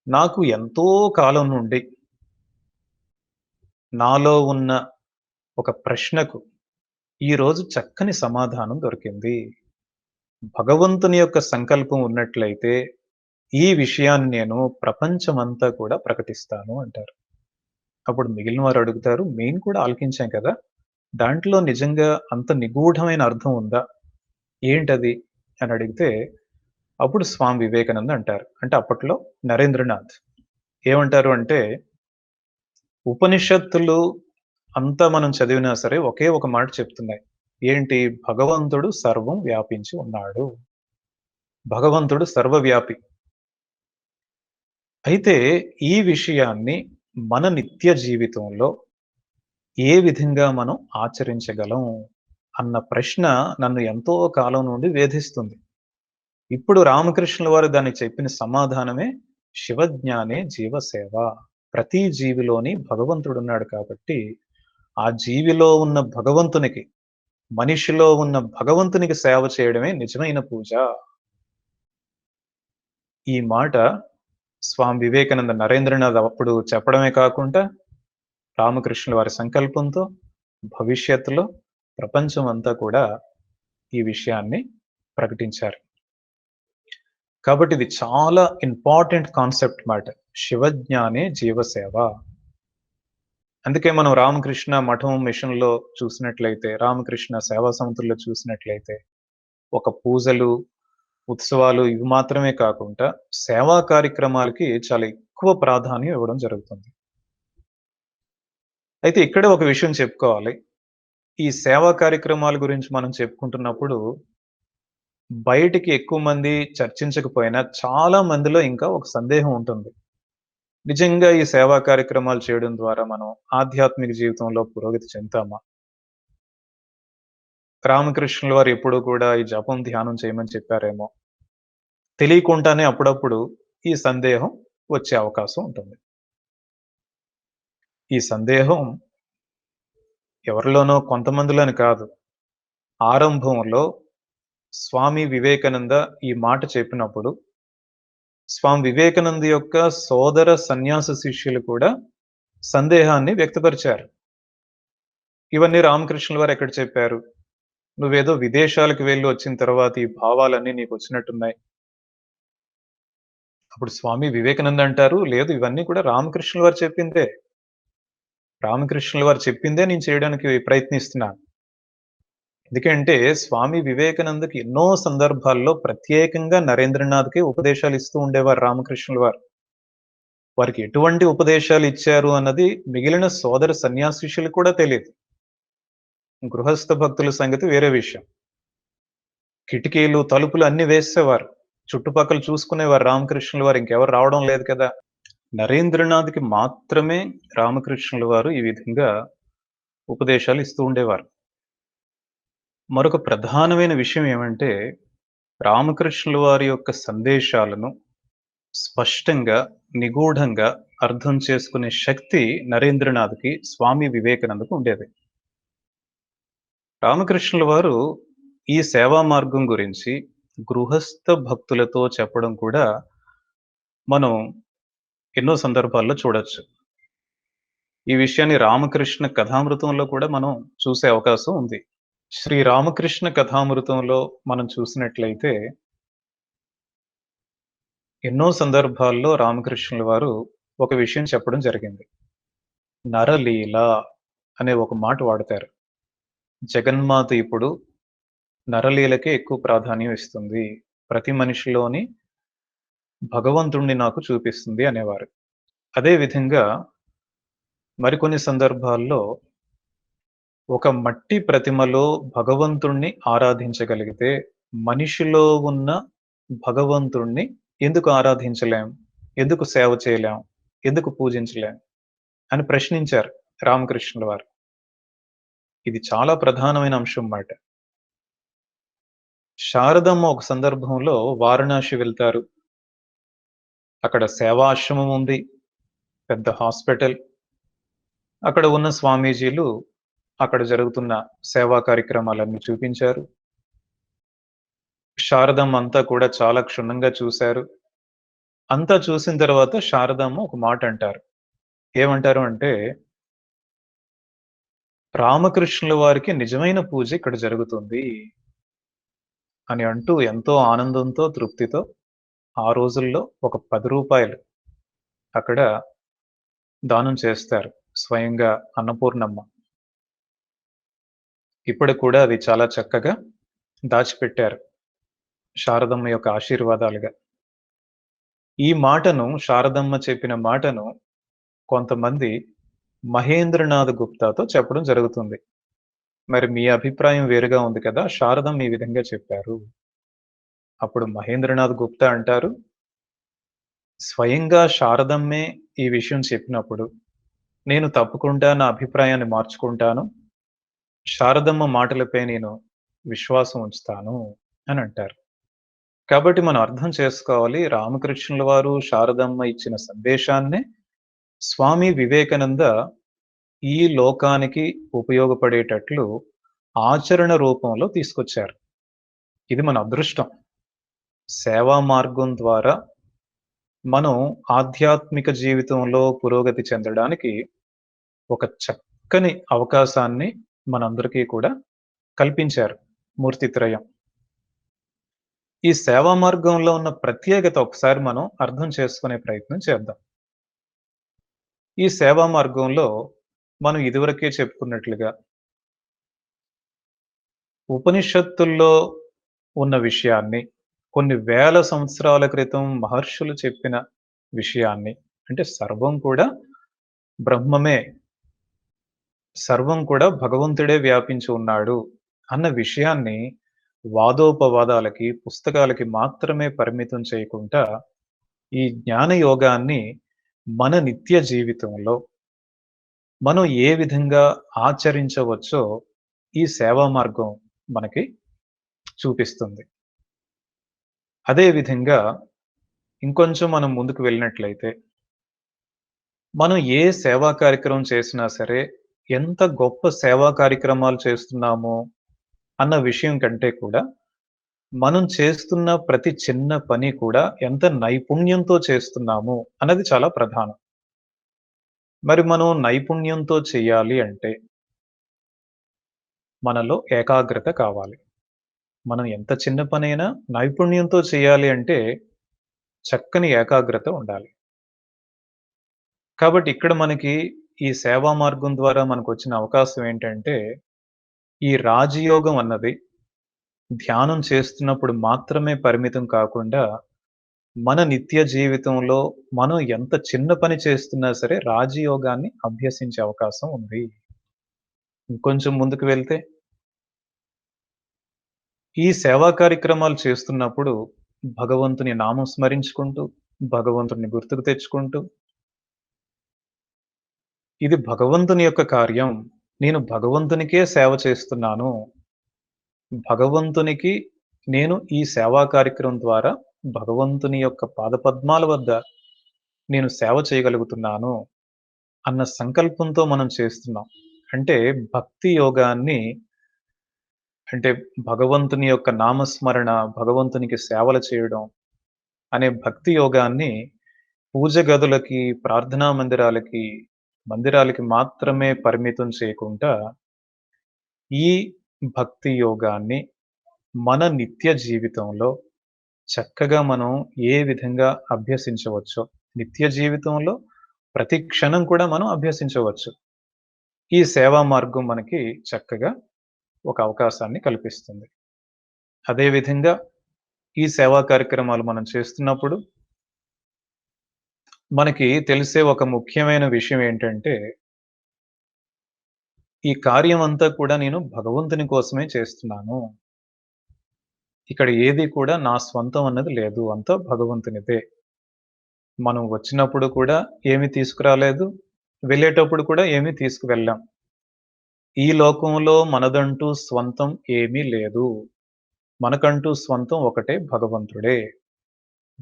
నాకు ఎంతో కాలం నుండి నాలో ఉన్న ఒక ప్రశ్నకు ఈరోజు చక్కని సమాధానం దొరికింది. భగవంతుని యొక్క సంకల్పం ఉన్నట్లయితే ఈ విషయాన్ని నేను ప్రపంచమంతా కూడా ప్రకటిస్తాను అంటారు. అప్పుడు మిగిలిన వారు అడుగుతారు, మేము కూడా ఆలకించాం కదా! దాంట్లో నిజంగా అంత నిగూఢమైన అర్థం ఉందా? ఏంటది? అని అడిగితే అప్పుడు స్వామి వివేకానంద అంటారు. అంటే అప్పట్లో నరేంద్రనాథ్. ఏమంటారు అంటే, ఉపనిషత్తులు అంతా మనం చదివినా సరే ఒకే ఒక మాట చెప్తున్నాయి. ఏంటి? భగవంతుడు సర్వం వ్యాపించి ఉన్నాడు. భగవంతుడు సర్వవ్యాపి. అయితే ఈ విషయాన్ని మన నిత్య జీవితంలో ఏ విధంగా మనం ఆచరించగలం అన్న ప్రశ్న నన్ను ఎంతో కాలం నుండి వేధిస్తుంది. ఇప్పుడు రామకృష్ణుల వారు దానికి చెప్పిన సమాధానమే శివజ్ఞానే జీవసేవ. ప్రతి జీవిలోని భగవంతుడున్నాడు కాబట్టి, ఆ జీవిలో ఉన్న భగవంతునికి, మనిషిలో ఉన్న భగవంతునికి సేవ చేయడమే నిజమైన పూజ. ఈ మాట స్వామి వివేకానంద నరేంద్రనాథ్ అప్పుడు చెప్పడమే కాకుండా, రామకృష్ణుల వారి సంకల్పంతో భవిష్యత్తులో ప్రపంచమంతా కూడా ఈ విషయాన్ని ప్రకటించారు. కాబట్టి ఇది చాలా ఇంపార్టెంట్ కాన్సెప్ట్ మాట. శివజ్ఞానే జీవసేవ. అందుకే మనం రామకృష్ణ మఠం మిషన్‌లో చూసినట్లయితే, రామకృష్ణ సేవా సమితుల్లో చూసినట్లయితే, ఒక పూజలు, ఉత్సవాలు ఇవి మాత్రమే కాకుండా సేవా కార్యక్రమాలకి చాలా ఎక్కువ ప్రాధాన్యం ఇవ్వడం జరుగుతుంది. అయితే ఇక్కడే ఒక విషయం చెప్పుకోవాలి. ఈ సేవా కార్యక్రమాల గురించి మనం చెప్పుకుంటున్నప్పుడు బయటికి ఎక్కువ మంది చర్చించకపోయినా చాలా మందిలో ఇంకా ఒక సందేహం ఉంటుంది. నిజంగా ఈ సేవా కార్యక్రమాలు చేయడం ద్వారా మనం ఆధ్యాత్మిక జీవితంలో పురోగతి చెందుతామా? రామకృష్ణుల వారు ఎప్పుడూ కూడా ఈ జపం, ధ్యానం చేయమని చెప్పారేమో! తెలియకుండానే అప్పుడప్పుడు ఈ సందేహం వచ్చే అవకాశం ఉంటుంది. ఈ సందేహం ఎవరిలోనో కొంతమందిలోని కాదు. ఆరంభంలో స్వామి వివేకానంద ఈ మాట చెప్పినప్పుడు, స్వామి వివేకానంద యొక్క సోదర సన్యాస శిష్యులు కూడా సందేహాన్ని వ్యక్తపరిచారు. ఇవన్నీ రామకృష్ణుల వారు ఎక్కడ చెప్పారు? నువ్వేదో విదేశాలకు వెళ్లి వచ్చిన తర్వాత ఈ భావాలన్నీ నీకొచ్చినట్టున్నాయి. అప్పుడు స్వామి వివేకానంద అంటారు, లేదు ఇవన్నీ కూడా రామకృష్ణుల వారు చెప్పిందే. రామకృష్ణుల వారు చెప్పిందే నేను చేయడానికి ప్రయత్నిస్తున్నాను. ఎందుకంటే స్వామి వివేకానందకి ఎన్నో సందర్భాల్లో ప్రత్యేకంగా నరేంద్రనాథ్‌కి ఉపదేశాలు ఇస్తూ ఉండేవారు రామకృష్ణుల వారు. వారికి ఎటువంటి ఉపదేశాలు ఇచ్చారు అన్నది మిగిలిన సోదర సన్యాసిషులకు కూడా తెలీదు. గృహస్థ భక్తుల సంగతి వేరే విషయం. కిటికీలు, తలుపులు అన్నీ వేసేసేవారు. చుట్టుపక్కల చూసుకునేవారు రామకృష్ణుల వారు. ఇంకెవరు రావడం లేదు కదా! నరేంద్రనాథ్‌కి మాత్రమే రామకృష్ణుల వారు ఈ విధంగా ఉపదేశాలు ఇస్తూ ఉండేవారు. మరొక ప్రధానమైన విషయం ఏమంటే, రామకృష్ణుల వారి యొక్క సందేశాలను స్పష్టంగా, నిగూఢంగా అర్థం చేసుకునే శక్తి నరేంద్రనాథ్‌కి, స్వామి వివేకానందకు ఉండేది. రామకృష్ణుల వారు ఈ సేవా మార్గం గురించి గృహస్థ భక్తులతో చెప్పడం కూడా మనం ఎన్నో సందర్భాల్లో చూడొచ్చు. ఈ విషయాన్ని రామకృష్ణ కథామృతంలో కూడా మనం చూసే అవకాశం ఉంది. శ్రీ రామకృష్ణ కథామృతంలో మనం చూసినట్లయితే ఎన్నో సందర్భాల్లో రామకృష్ణుల వారు ఒక విషయం చెప్పడం జరిగింది. నరలీల అనే ఒక మాట వాడతారు. జగన్మాత ఇప్పుడు నరలీలకే ఎక్కువ ప్రాధాన్యం ఇస్తుంది. ప్రతి మనిషిలోని భగవంతుడిని నాకు చూపిస్తుంది అనేవారు. అదే విధంగా మరికొన్ని సందర్భాల్లో ఒక మట్టి ప్రతిమలో భగవంతుణ్ణి ఆరాధించగలిగితే, మనిషిలో ఉన్న భగవంతుణ్ణి ఎందుకు ఆరాధించలేం? ఎందుకు సేవ చేయలేం? ఎందుకు పూజించలేం? అని ప్రశ్నించారు రామకృష్ణుల వారు. ఇది చాలా ప్రధానమైన అంశం మాట. శారదమ్మ ఒక సందర్భంలో వారణాసి వెళ్తారు. అక్కడ సేవాశ్రమం ఉంది. పెద్ద హాస్పిటల్. అక్కడ ఉన్న స్వామీజీలు అక్కడ జరుగుతున్న సేవా కార్యక్రమాలన్నీ చూపించారు. శారదమ్మ అంతా కూడా చాలా క్షుణ్ణంగా చూశారు. అంతా చూసిన తర్వాత శారదమ్మ ఒక మాట అంటారు. ఏమంటారు అంటే, రామకృష్ణుల వారికి నిజమైన పూజ ఇక్కడ జరుగుతుంది అని అంటూ ఎంతో ఆనందంతో, తృప్తితో ఆ రోజుల్లో ఒక రూ. 10 అక్కడ దానం చేస్తారు. స్వయంగా అన్నపూర్ణమ్మ. ఇప్పటికి కూడా అది చాలా చక్కగా దాచిపెట్టారు. శారదమ్మ యొక్క ఆశీర్వాదాలుగా. ఈ మాటను శారదమ్మ చెప్పిన మాటను కొంతమంది మహేంద్రనాథ్ గుప్తాతో చెప్పడం జరుగుతుంది. మరి మీ అభిప్రాయం వేరుగా ఉంది కదా! శారదమ్మ ఈ విధంగా చెప్పారు. అప్పుడు మహేంద్రనాథ్ గుప్తా అంటారు, స్వయంగా శారదమ్మే ఈ విషయం చెప్పినప్పుడు, నేను తప్పకుండా నా అభిప్రాయాన్ని మార్చుకుంటాను. శారదమ్మ మాటలపై నేను విశ్వాసం ఉంచుతాను అని అంటారు. కాబట్టి మనం అర్థం చేసుకోవాలి రామకృష్ణుల వారు, శారదమ్మ ఇచ్చిన సందేశాన్నే స్వామి వివేకానంద ఈ లోకానికి ఉపయోగపడేటట్లు ఆచరణ రూపంలో తీసుకొచ్చారు. ఇది మన అదృష్టం. సేవా మార్గం ద్వారా మనం ఆధ్యాత్మిక జీవితంలో పురోగతి చెందడానికి ఒక చక్కని అవకాశాన్ని మనందరికీ కూడా కల్పించారు మూర్తిత్రయం. ఈ సేవా మార్గంలో ఉన్న ప్రత్యేకత ఒకసారి మనం అర్థం చేసుకునే ప్రయత్నం చేద్దాం. ఈ సేవా మార్గంలో మనం ఇదివరకే చెప్పుకున్నట్లుగా ఉపనిషత్తుల్లో ఉన్న విషయాన్ని, కొన్ని వేల సంవత్సరాల క్రితం మహర్షులు చెప్పిన విషయాన్ని, అంటే సర్వం కూడా బ్రహ్మమే, సర్వం కూడా భగవంతుడే వ్యాపించి ఉన్నాడు అన్న విషయాన్ని వాదోపవాదాలకి, పుస్తకాలకి మాత్రమే పరిమితం చేయకుండా, ఈ జ్ఞాన యోగాన్ని మన నిత్య జీవితంలో మనం ఏ విధంగా ఆచరించవచ్చో ఈ సేవా మార్గం మనకి చూపిస్తుంది. అదే విధంగా ఇంకొంచెం మనం ముందుకు వెళ్ళినట్లయితే, మనం ఏ సేవా కార్యక్రమం చేసినా సరే, ఎంత గొప్ప సేవా కార్యక్రమాలు చేస్తున్నామో అన్న విషయం కంటే కూడా, మనం చేస్తున్న ప్రతి చిన్న పని కూడా ఎంత నైపుణ్యంతో చేస్తున్నాము అన్నది చాలా ప్రధానం. మరి మనం నైపుణ్యంతో చేయాలి అంటే, మనలో ఏకాగ్రత కావాలి. మనం ఎంత చిన్న పనైనా నైపుణ్యంతో చేయాలి అంటే, చక్కని ఏకాగ్రత ఉండాలి. కాబట్టి ఇక్కడ మనకి ఈ సేవా మార్గం ద్వారా మనకొచ్చిన అవకాశం ఏంటంటే, ఈ రాజయోగం అన్నది ధ్యానం చేస్తున్నప్పుడు మాత్రమే పరిమితం కాకుండా, మన నిత్య జీవితంలో మనం ఎంత చిన్న పని చేస్తున్నా సరే రాజయోగాన్ని అభ్యసించే అవకాశం ఉంది. ఇంకొంచెం ముందుకు వెళ్తే, ఈ సేవా కార్యక్రమాలు చేస్తున్నప్పుడు భగవంతుని నామం స్మరించుకుంటూ, భగవంతుడిని గుర్తుకు తెచ్చుకుంటూ, ఇది భగవంతుని యొక్క కార్యం. నేను భగవంతునికే సేవ చేస్తున్నాను. భగవంతునికి నేను ఈ సేవా కార్యక్రమం ద్వారా భగవంతుని యొక్క పాదపద్మాల వద్ద నేను సేవ చేయగలుగుతున్నాను అన్న సంకల్పంతో మనం చేస్తున్నాం. అంటే భక్తి యోగాన్ని, అంటే భగవంతుని యొక్క నామస్మరణ, భగవంతునికి సేవలు చేయడం అనే భక్తి యోగాన్ని పూజ గదులకి, ప్రార్థనా మందిరాలకి మాత్రమే పరిమితం చేయకుండా, ఈ భక్తి యోగాన్ని మన నిత్య జీవితంలో చక్కగా మనం ఏ విధంగా అభ్యసించవచ్చో, నిత్య జీవితంలో ప్రతి క్షణం కూడా మనం అభ్యసించవచ్చు. ఈ సేవా మార్గం మనకి చక్కగా ఒక అవకాశాన్ని కల్పిస్తుంది. అదే విధంగా ఈ సేవా కార్యక్రమాలు మనం చేస్తున్నప్పుడు మనకి తెలిసే ఒక ముఖ్యమైన విషయం ఏంటంటే, ఈ కార్యం అంతా కూడా నేను భగవంతుని కోసమే చేస్తున్నాను. ఇక్కడ ఏది కూడా నా స్వంతం అన్నది లేదు. అంతా భగవంతునిదే. మనం వచ్చినప్పుడు కూడా ఏమి తీసుకురాలేదు. వెళ్ళేటప్పుడు కూడా ఏమీ తీసుకువెళ్ళాం. ఈ లోకంలో మనదంటూ స్వంతం ఏమీ లేదు. మనకంటూ స్వంతం ఒకటే భగవంతుడే.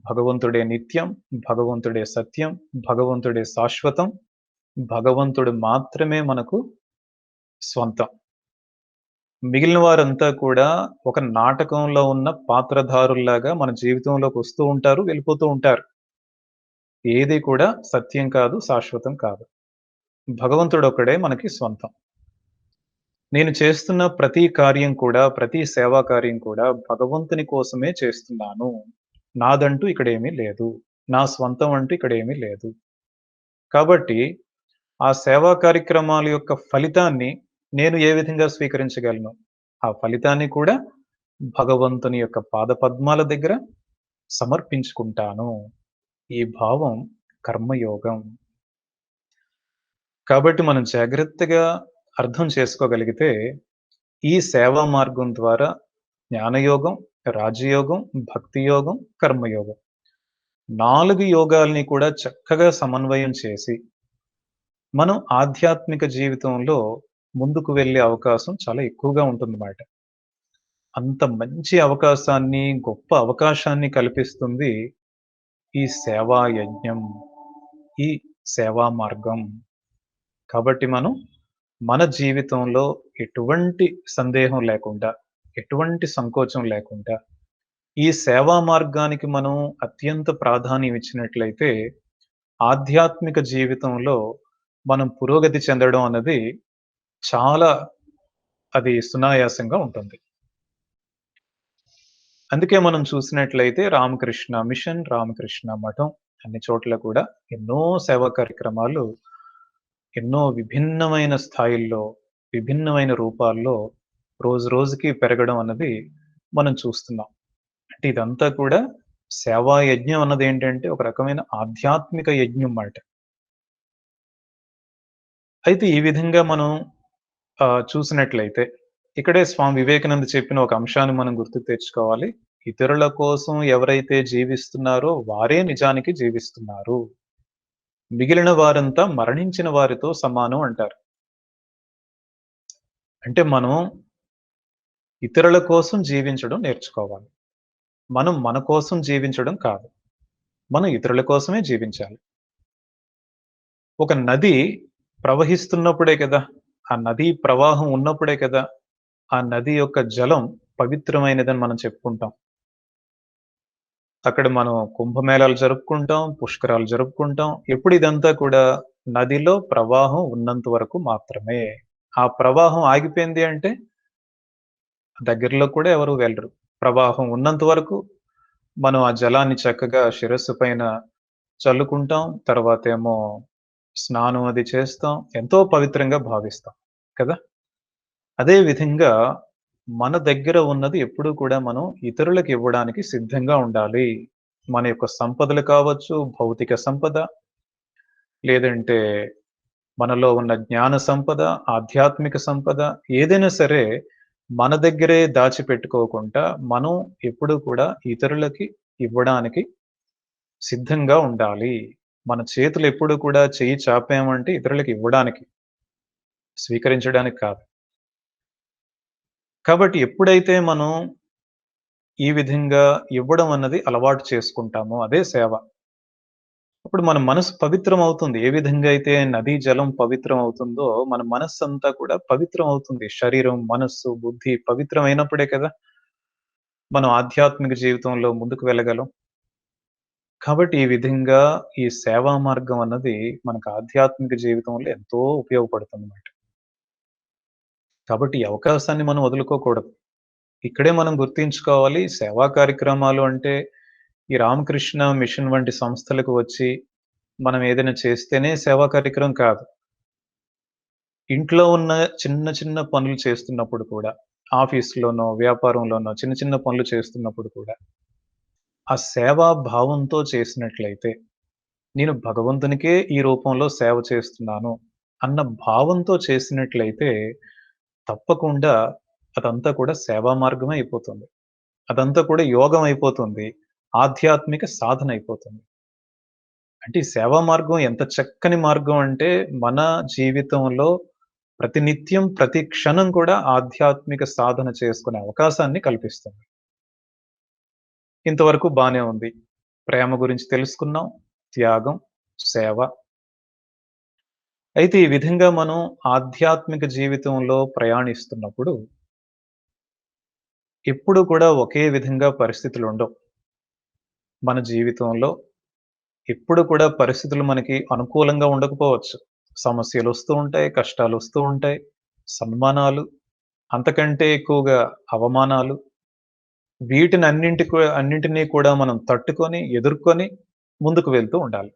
భగవంతుడే నిత్యం, భగవంతుడే సత్యం, భగవంతుడే శాశ్వతం, భగవంతుడు మాత్రమే మనకు స్వంతం. మిగిలిన వారంతా కూడా ఒక నాటకంలో ఉన్న పాత్రధారుల్లాగా మన జీవితంలోకి వస్తూ ఉంటారు, వెళ్ళిపోతూ ఉంటారు. ఏది కూడా సత్యం కాదు, శాశ్వతం కాదు. భగవంతుడొక్కడే మనకి స్వంతం. నేను చేస్తున్న ప్రతి కార్యం కూడా, ప్రతి సేవా కార్యం కూడా భగవంతుని కోసమే చేస్తున్నాను. నాదంటూ ఇక్కడేమీ లేదు. నా స్వంతం అంటూ ఇక్కడేమీ లేదు. కాబట్టి ఆ సేవా కార్యక్రమాల యొక్క ఫలితాన్ని నేను ఏ విధంగా స్వీకరించగలను? ఆ ఫలితాన్ని కూడా భగవంతుని యొక్క పాదపద్మాల దగ్గర సమర్పించుకుంటాను. ఈ భావం కర్మయోగం. కాబట్టి మనం జాగ్రత్తగా అర్థం చేసుకోగలిగితే, ఈ సేవా మార్గం ద్వారా జ్ఞానయోగం, రాజయోగం, భక్తి యోగం, కర్మయోగం 4 యోగాల్ని కూడా చక్కగా సమన్వయం చేసి, మనం ఆధ్యాత్మిక జీవితంలో ముందుకు వెళ్ళే అవకాశం చాలా ఎక్కువగా ఉంటుందన్నమాట. అంత మంచి అవకాశాన్ని, గొప్ప అవకాశాన్ని కల్పిస్తుంది ఈ సేవా యజ్ఞం, ఈ సేవా మార్గం. కాబట్టి మనం మన జీవితంలో ఎటువంటి సందేహం లేకుండా, ఎటువంటి సంకోచం లేకుండా, ఈ సేవా మార్గానికి మనం అత్యంత ప్రాధాన్యం ఇచ్చినట్లయితే, ఆధ్యాత్మిక జీవితంలో మనం పురోగతి చెందడం అన్నది చాలా అది సునాయాసంగా ఉంటుంది. అందుకే మనం చూసినట్లయితే రామకృష్ణ మిషన్, రామకృష్ణ మఠం అన్ని చోట్ల కూడా ఎన్నో సేవా కార్యక్రమాలు ఎన్నో విభిన్నమైన స్థాయిల్లో, విభిన్నమైన రూపాల్లో రోజు రోజుకి పెరగడం అన్నది మనం చూస్తున్నాం. అంటే ఇదంతా కూడా సేవా యజ్ఞం అన్నదేంటంటే ఒక రకమైన ఆధ్యాత్మిక యజ్ఞం మాట. అయితే ఈ విధంగా మనం చూసినట్లయితే ఇక్కడే స్వామి వివేకానంద చెప్పిన ఒక అంశాన్ని మనం గుర్తుకు తెచ్చుకోవాలి. ఇతరుల కోసం ఎవరైతే జీవిస్తున్నారో వారే నిజానికి జీవిస్తున్నారు. మిగిలిన వారంతా మరణించిన వారితో సమానం అంటారు. అంటే మనం ఇతరుల కోసం జీవించడం నేర్చుకోవాలి. మనం మన కోసం జీవించడం కాదు. మనం ఇతరుల కోసమే జీవించాలి. ఒక నది ప్రవహిస్తున్నప్పుడే కదా! ఆ నదీ ప్రవాహం ఉన్నప్పుడే కదా! ఆ నది యొక్క జలం పవిత్రమైనదని మనం చెప్పుకుంటాం. అక్కడ మనం కుంభమేళాలు జరుపుకుంటాం, పుష్కరాలు జరుపుకుంటాం. ఎప్పుడు ఇదంతా కూడా నదిలో ప్రవాహం ఉన్నంత వరకు మాత్రమే. ఆ ప్రవాహం ఆగిపోయింది అంటే దగ్గరలో కూడా ఎవరు వెళ్ళరు. ప్రవాహం ఉన్నంత వరకు మనం ఆ జలాన్ని చక్కగా శిరస్సు పైన చల్లుకుంటాం. తర్వాతేమో స్నానం అది చేస్తాం. ఎంతో పవిత్రంగా భావిస్తాం. కదా! అదే విధంగా మన దగ్గర ఉన్నది ఎప్పుడూ కూడా మనం ఇతరులకు ఇవ్వడానికి సిద్ధంగా ఉండాలి. మన యొక్క సంపదలు కావచ్చు, భౌతిక సంపద, లేదంటే మనలో ఉన్న జ్ఞాన సంపద, ఆధ్యాత్మిక సంపద ఏదైనా సరే మన దగ్గరే దాచిపెట్టుకోకుండా మనం ఎప్పుడూ కూడా ఇతరులకి ఇవ్వడానికి సిద్ధంగా ఉండాలి. మన చేతులు ఎప్పుడు కూడా చెయ్యి చాపామంటే ఇతరులకి ఇవ్వడానికి, స్వీకరించడానికి కాదు. కాబట్టి ఎప్పుడైతే మనం ఈ విధంగా ఇవ్వడం అన్నది అలవాటు చేసుకుంటామో అదే సేవ. అప్పుడు మన మనసు పవిత్రం అవుతుంది. ఏ విధంగా అయితే నదీ జలం పవిత్రం అవుతుందో మన మనస్సంతా కూడా పవిత్రం అవుతుంది. శరీరం, మనస్సు, బుద్ధి పవిత్రమైనప్పుడే కదా! మనం ఆధ్యాత్మిక జీవితంలో ముందుకు వెళ్ళగలం. కాబట్టి ఈ విధంగా ఈ సేవా మార్గం అన్నది మనకు ఆధ్యాత్మిక జీవితంలో ఎంతో ఉపయోగపడుతుందన్నమాట. కాబట్టి ఈ అవకాశాన్ని మనం వదులుకోకూడదు. ఇక్కడే మనం గుర్తుంచుకోవాలి సేవా కార్యక్రమాలు అంటే ఈ రామకృష్ణ మిషన్ వంటి సంస్థలకు వచ్చి మనం ఏదైనా చేస్తేనే సేవా కార్యక్రమం కాదు. ఇంట్లో ఉన్న చిన్న చిన్న పనులు చేస్తున్నప్పుడు కూడా, ఆఫీస్‌లోనో, వ్యాపారంలోనో చిన్న చిన్న పనులు చేస్తున్నప్పుడు కూడా, ఆ సేవా భావంతో చేసినట్లయితే, నేను భగవంతునికే ఈ రూపంలో సేవ చేస్తున్నాను. అన్న భావంతో చేసినట్లయితే తప్పకుండా అదంతా కూడా సేవా మార్గమే అయిపోతుంది. అదంతా కూడా యోగం అయిపోతుంది. ఆధ్యాత్మిక సాధన అయిపోతుంది. అంటే ఈ సేవా మార్గం ఎంత చక్కని మార్గం అంటే మన జీవితంలో ప్రతినిత్యం, ప్రతి క్షణం కూడా ఆధ్యాత్మిక సాధన చేసుకునే అవకాశాన్ని కల్పిస్తుంది. ఇంతవరకు బానే ఉంది. ప్రేమ గురించి తెలుసుకున్నాం. త్యాగం, సేవ. అయితే ఈ విధంగా మనం ఆధ్యాత్మిక జీవితంలో ప్రయాణిస్తున్నప్పుడు ఎప్పుడు కూడా ఒకే విధంగా పరిస్థితులుండవు. మన జీవితంలో ఎప్పుడు కూడా పరిస్థితులు మనకి అనుకూలంగా ఉండకపోవచ్చు. సమస్యలొస్తూ ఉంటాయి, కష్టాలొస్తూ ఉంటాయి, సన్మానాలు, అంతకంటే ఎక్కువగా అవమానాలు, అన్నింటిని కూడా మనం తట్టుకొని, ఎదుర్కొని ముందుకు వెళ్తూ ఉండాలి.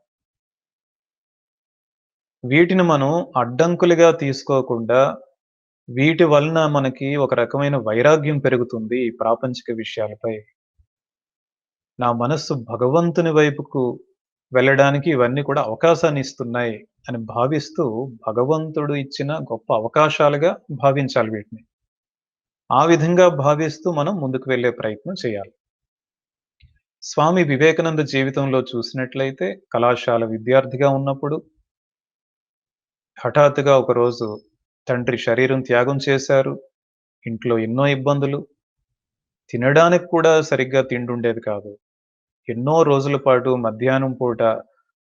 వీటిని మనం అడ్డంకులుగా తీసుకోకుండా, వీటి వలన మనకి ఒక రకమైన వైరాగ్యం పెరుగుతుంది ఈ ప్రాపంచిక విషయాలపై. నా మనస్సు భగవంతుని వైపుకు వెళ్ళడానికి ఇవన్నీ కూడా అవకాశాన్నిస్తున్నాయి అని భావిస్తూ, భగవంతుడు ఇచ్చిన గొప్ప అవకాశాలుగా భావించాలి వీటిని. ఆ విధంగా భావిస్తూ మనం ముందుకు వెళ్ళే ప్రయత్నం చేయాలి. స్వామి వివేకానంద జీవితంలో చూసినట్లయితే కళాశాల విద్యార్థిగా ఉన్నప్పుడు హఠాత్తుగా ఒకరోజు తండ్రి శరీరం త్యాగం చేశారు. ఇంట్లో ఎన్నో ఇబ్బందులు. తినడానికి కూడా సరిగ్గా తిండుండేది కాదు. ఎన్నో రోజుల పాటు మధ్యాహ్నం పూట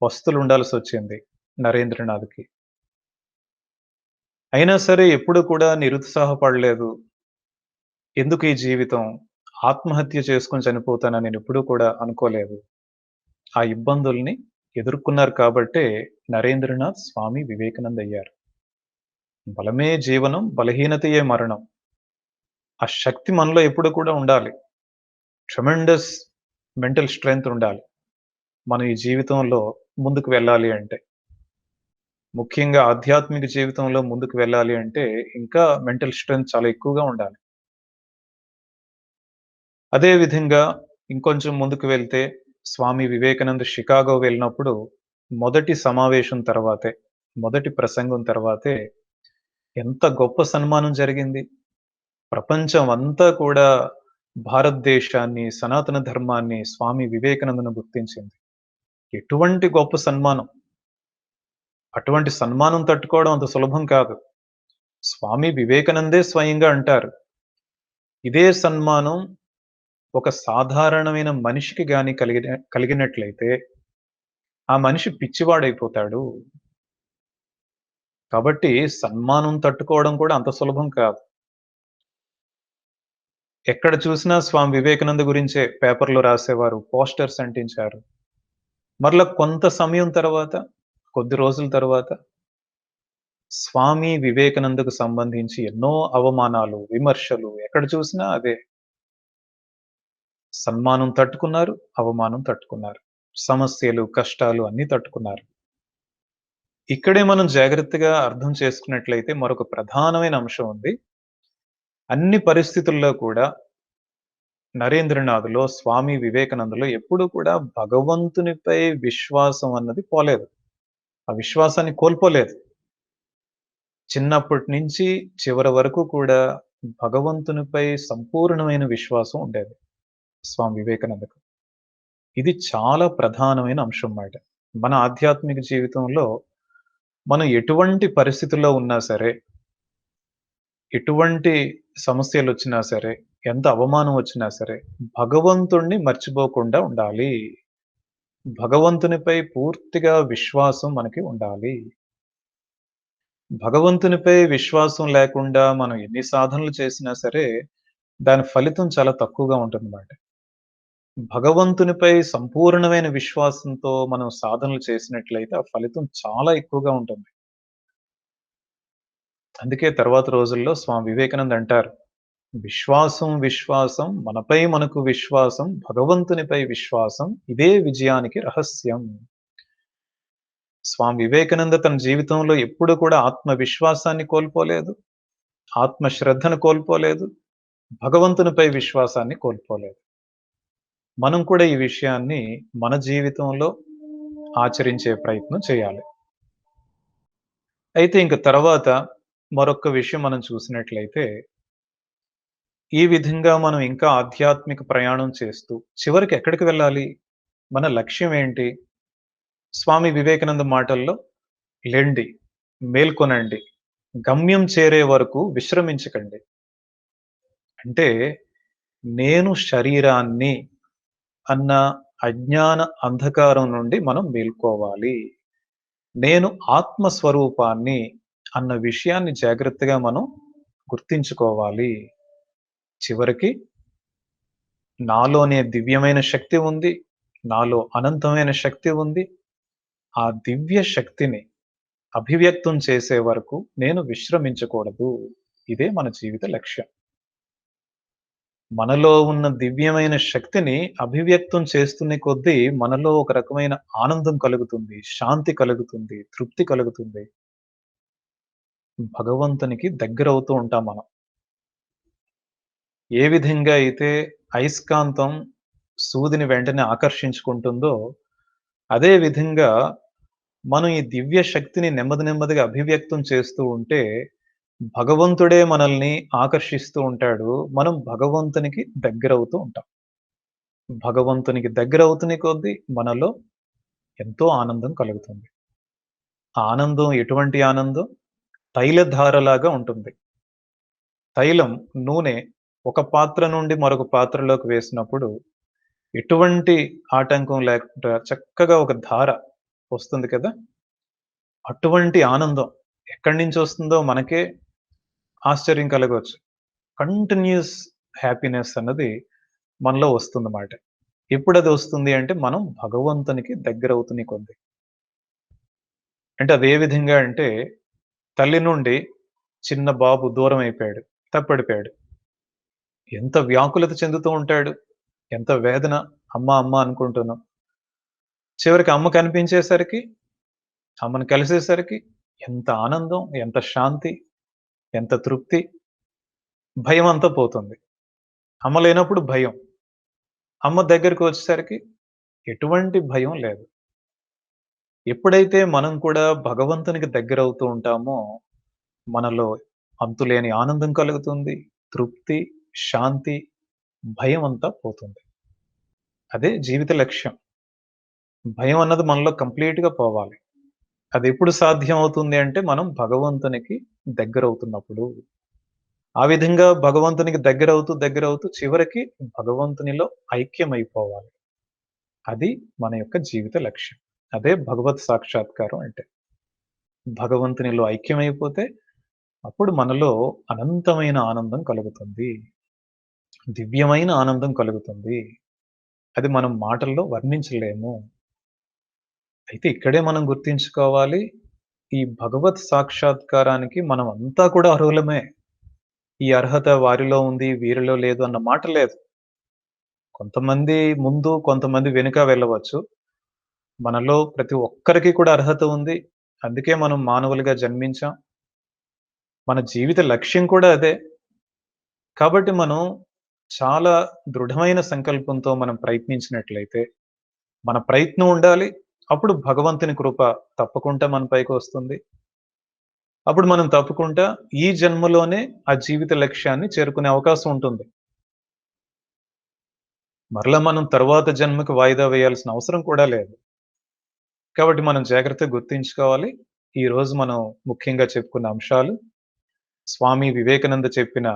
పస్తులుండాల్సొచ్చింది నరేంద్రనాథ్‌కి. అయినా సరే ఎప్పుడు కూడా నిరుత్సాహపడలేదు. ఎందుకు ఈ జీవితం? ఆత్మహత్య చేసుకొని చనిపోతానని నేనెప్పుడూ కూడా అనుకోలేదు. ఆ ఇబ్బందుల్ని ఎదుర్కొన్నారు కాబట్టే నరేంద్రనాథ్ స్వామి వివేకానంద అయ్యారు. బలమే జీవనం, బలహీనతయే మరణం. ఆ శక్తి మనలో ఎప్పుడు కూడా ఉండాలి. ట్రెమెండస్ మెంటల్ స్ట్రెంగ్త్ ఉండాలి. మనం ఈ జీవితంలో ముందుకు వెళ్ళాలి అంటే. ముఖ్యంగా ఆధ్యాత్మిక జీవితంలో ముందుకు వెళ్ళాలి అంటే ఇంకా మెంటల్ స్ట్రెంగ్త్ చాలా ఎక్కువగా ఉండాలి. అదే విధంగా ఇంకొంచెం ముందుకు వెళ్తే స్వామి వివేకానంద షికాగో వెళ్ళినప్పుడు మొదటి సమావేశం తర్వాతే, మొదటి ప్రసంగం తర్వాతే ఎంత గొప్ప సన్మానం జరిగింది. ప్రపంచం అంతా కూడా భారతదేశాన్ని, సనాతన ధర్మాన్ని, స్వామి వివేకానందను గుర్తించింది. ఎటువంటి గొప్ప సన్మానం! అటువంటి సన్మానం తట్టుకోవడం అంత సులభం కాదు. స్వామి వివేకానందే స్వయంగా అంటారు. ఇదే సన్మానం ఒక సాధారణమైన మనిషికి గాని కలిగినట్లయితే, ఆ మనిషి పిచ్చివాడైపోతాడు. కాబట్టి సన్మానం తట్టుకోవడం కూడా అంత సులభం కాదు. ఎక్కడ చూసినా స్వామి వివేకానంద గురించే పేపర్‌లో రాసేవారు. పోస్టర్స్ అంటించారు. మరలా కొంత సమయం తర్వాత, కొద్ది రోజుల తర్వాత స్వామి వివేకానందకు సంబంధించి ఎన్నో అవమానాలు, విమర్శలు ఎక్కడ చూసినా అదే. సన్మానం తట్టుకున్నారు, అవమానం తట్టుకున్నారు. సమస్యలు, కష్టాలు అన్నీ తట్టుకున్నారు. ఇక్కడే మనం జాగ్రత్తగా అర్థం చేసుకున్నట్లయితే మరొక ప్రధానమైన అంశం ఉంది. అన్ని పరిస్థితుల్లో కూడా నరేంద్రనాథ్‌లో, స్వామి వివేకానందలో ఎప్పుడూ కూడా భగవంతునిపై విశ్వాసం అన్నది పోలేదు. ఆ విశ్వాసాన్ని కోల్పోలేదు. చిన్నప్పటి నుంచి చివరి వరకు కూడా భగవంతునిపై సంపూర్ణమైన విశ్వాసం ఉండేది స్వామి వివేకానందకు. ఇది చాలా ప్రధానమైన అంశం మాట. మన ఆధ్యాత్మిక జీవితంలో మనం ఎటువంటి పరిస్థితుల్లో ఉన్నా సరే, ఎటువంటి సమస్యలొచ్చినా సరే, ఎంత అవమానం వచ్చినా సరే, భగవంతుడిని మర్చిపోకుండా ఉండాలి. భగవంతునిపై పూర్తిగా విశ్వాసం మనకి ఉండాలి. భగవంతునిపై విశ్వాసం లేకుండా మనం ఎన్ని సాధనలు చేసినా సరే, దాని ఫలితం చాలా తక్కువగా ఉంటుందన్నమాట. భగవంతునిపై సంపూర్ణమైన విశ్వాసంతో మనం సాధనలు చేసినట్లయితే, ఆ ఫలితం చాలా ఎక్కువగా ఉంటుంది. అందుకే తర్వాత రోజుల్లో స్వామి వివేకానంద అంటారు, విశ్వాసం, విశ్వాసం మనపై మనకు విశ్వాసం, భగవంతునిపై విశ్వాసం ఇదే విజయానికి రహస్యం. స్వామి వివేకానంద తన జీవితంలో ఎప్పుడు కూడా ఆత్మవిశ్వాసాన్ని కోల్పోలేదు. ఆత్మ శ్రద్ధను కోల్పోలేదు. భగవంతునిపై విశ్వాసాన్ని కోల్పోలేదు. మనం కూడా ఈ విషయాన్ని మన జీవితంలో ఆచరించే ప్రయత్నం చేయాలి. అయితే ఇంక తర్వాత మరొక్క విషయం మనం చూసినట్లయితే, ఈ విధంగా మనం ఇంకా ఆధ్యాత్మిక ప్రయాణం చేస్తూ చివరికి ఎక్కడికి వెళ్ళాలి? మన లక్ష్యం ఏంటి? స్వామి వివేకానంద మాటల్లో లెండి, మేల్కొనండి, గమ్యం చేరే వరకు విశ్రమించకండి. అంటే నేను శరీరాన్ని అన్న అజ్ఞాన అంధకారం నుండి మనం మేల్కోవాలి. నేను ఆత్మ స్వరూపాన్ని అన్న విషయాన్ని జాగ్రత్తగా మనం గుర్తించుకోవాలి. చివరికి నాలోనే దివ్యమైన శక్తి ఉంది. నాలో అనంతమైన శక్తి ఉంది. ఆ దివ్య శక్తిని అభివ్యక్తం చేసే వరకు నేను విశ్రమించకూడదు. ఇదే మన జీవిత లక్ష్యం. మనలో ఉన్న దివ్యమైన శక్తిని అభివ్యక్తం చేస్తున్న కొద్దీ మనలో ఒక రకమైన ఆనందం కలుగుతుంది. శాంతి కలుగుతుంది. తృప్తి కలుగుతుంది. భగవంతునికి దగ్గరవుతూ ఉంటాం మనం. ఏ విధంగా అయితే అయస్కాంతం సూదిని వెంటనే ఆకర్షించుకుంటుందో, అదే విధంగా మనం ఈ దివ్య శక్తిని నెమ్మది నెమ్మదిగా అభివ్యక్తం చేస్తూ ఉంటే, భగవంతుడే మనల్ని ఆకర్షిస్తూ ఉంటాడు. మనం భగవంతునికి దగ్గరవుతూ ఉంటాం. భగవంతునికి దగ్గరవుతున్న కొద్దీ మనలో ఎంతో ఆనందం కలుగుతుంది. ఆ ఆనందం ఎటువంటి ఆనందం? తైలధారలాగా ఉంటుంది. తైలం, నూనె ఒక పాత్ర నుండి మరొక పాత్రలోకి వేసినప్పుడు ఎటువంటి ఆటంకం లేకుండా చక్కగా ఒక ధార వస్తుంది కదా! అటువంటి ఆనందం ఎక్కడి నుంచొస్తుందో మనకే ఆశ్చర్యం కలగొచ్చు. కంటిన్యూయస్ హ్యాపీనెస్ అన్నది మనలో వస్తుందన్నమాట. ఎప్పుడది వస్తుంది అంటే మనం భగవంతునికి దగ్గరవుతున్న కొద్దీ. అంటే అదే విధంగా అంటే తల్లి నుండి చిన్న బాబు దూరం అయిపోయాడు. తప్పడిపోయాడు. ఎంత వ్యాకులత చెందుతూ ఉంటాడు. ఎంత వేదన అమ్మ, అమ్మ అనుకుంటున్నాం. చివరికి అమ్మ కనిపించేసరికి, అమ్మని కలిసేసరికి ఎంత ఆనందం, ఎంత శాంతి, ఎంత తృప్తి, భయమంతా పోతుంది. అమ్మ లేనప్పుడు భయం. అమ్మ దగ్గరికి వచ్చేసరికి ఎటువంటి భయం లేదు. ఎప్పుడైతే మనం కూడా భగవంతునికి దగ్గరవుతూ ఉంటామో, మనలో అంతులేని ఆనందం కలుగుతుంది. తృప్తి, శాంతి, భయమంతా పోతుంది. అదే జీవిత లక్ష్యం. భయం అన్నది మనలో కంప్లీట్‌గా పోవాలి. అదెప్పుడు సాధ్యం అవుతుంది అంటే, మనం భగవంతునికి దగ్గరవుతున్నప్పుడు. ఆ విధంగా భగవంతునికి దగ్గరవుతూ చివరికి భగవంతునిలో ఐక్యమైపోవాలి. అది మన యొక్క జీవిత లక్ష్యం. అదే భగవత్ సాక్షాత్కారం అంటే. భగవంతునిలో ఐక్యమైపోతే అప్పుడు మనలో అనంతమైన ఆనందం కలుగుతుంది. దివ్యమైన ఆనందం కలుగుతుంది. అది మనం మాటల్లో వర్ణించలేము. అయితే ఇక్కడే మనం గుర్తించుకోవాలి, ఈ భగవత్ సాక్షాత్కారానికి మనం అంతా కూడా అర్హులమే. ఈ అర్హత వారిలో ఉంది, వీరిలో లేదు అన్న మాట లేదు. కొంతమంది ముందు, కొంతమంది వెనుక వెళ్ళవచ్చు. మనలో ప్రతి ఒక్కరికి కూడా అర్హత ఉంది. అందుకే మనం మానవులుగా జన్మించాం. మన జీవిత లక్ష్యం కూడా అదే. కాబట్టి మనం చాలా దృఢమైన సంకల్పంతో మనం ప్రయత్నించినట్లయితే, మన ప్రయత్నం ఉండాలి. అప్పుడు భగవంతుని కృప తప్పకుండా మన పైకొస్తుంది. అప్పుడు మనం తప్పకుండా ఈ జన్మలోనే ఆ జీవిత లక్ష్యాన్ని చేరుకునే అవకాశం ఉంటుంది. మరలా మనం తరువాత జన్మకి వాయిదా వేయాల్సిన అవసరం కూడా లేదు. కాబట్టి మనం జాగ్రత్తగా గుర్తుంచుకోవాలి. ఈరోజు మనం ముఖ్యంగా చెప్పుకున్న అంశాలు, స్వామి వివేకానంద చెప్పిన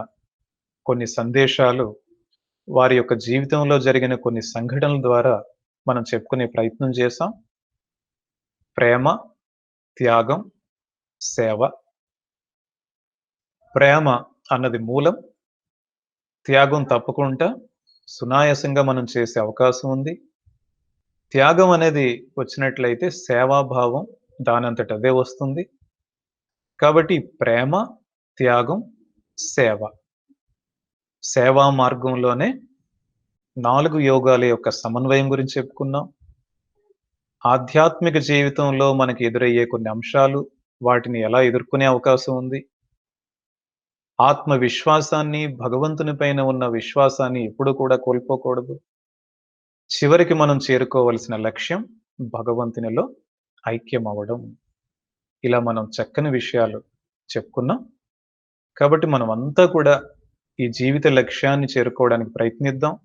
కొన్ని సందేశాలు, వారి యొక్క జీవితంలో జరిగిన కొన్ని సంఘటనల ద్వారా మనం చెప్పుకునే ప్రయత్నం చేశాం. ప్రేమ, త్యాగం, సేవ. ప్రేమ అన్నది మూలం. త్యాగం తప్పకుండా సునాయాసంగా మనం చేసే అవకాశం ఉంది. త్యాగం అనేది వచ్చినట్లయితే సేవాభావం దానంతట అదే వస్తుంది. కాబట్టి ప్రేమ, త్యాగం, సేవ. సేవా మార్గంలోనే 4 యోగాల యొక్క సమన్వయం గురించి చెప్పుకున్నాం. ఆధ్యాత్మిక జీవితంలో మనకి ఎదురయ్యే కొన్ని అంశాలు, వాటిని ఎలా ఎదుర్కొనే అవకాశం ఉంది. ఆత్మవిశ్వాసాన్ని, భగవంతుని పైన ఉన్న విశ్వాసాన్ని ఎప్పుడు కూడా కోల్పోకూడదు. చివరికి మనం చేరుకోవలసిన లక్ష్యం భగవంతునిలో ఐక్యమవ్వడం. ఇలా మనం చక్కని విషయాలు చెప్పుకున్నాం. కాబట్టి మనమంతా కూడా ఈ జీవిత లక్ష్యాన్ని చేరుకోవడానికి ప్రయత్నిద్దాం.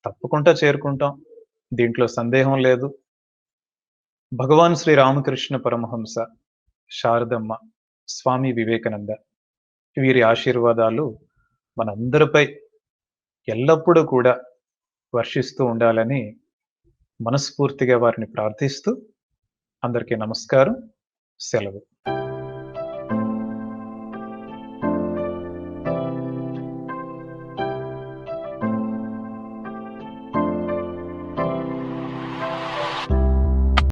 తప్పకుండా చేరుకుంటాం. దీంట్లో సందేహం లేదు. భగవాన్ శ్రీ రామకృష్ణ పరమహంస, శారదమ్మ, స్వామి వివేకానంద వీరి ఆశీర్వాదాలు మనందరిపై ఎల్లప్పుడూ కూడా వర్షిస్తూ ఉండాలని మనస్ఫూర్తిగా వారిని ప్రార్థిస్తూ అందరికీ నమస్కారం. సెలవు.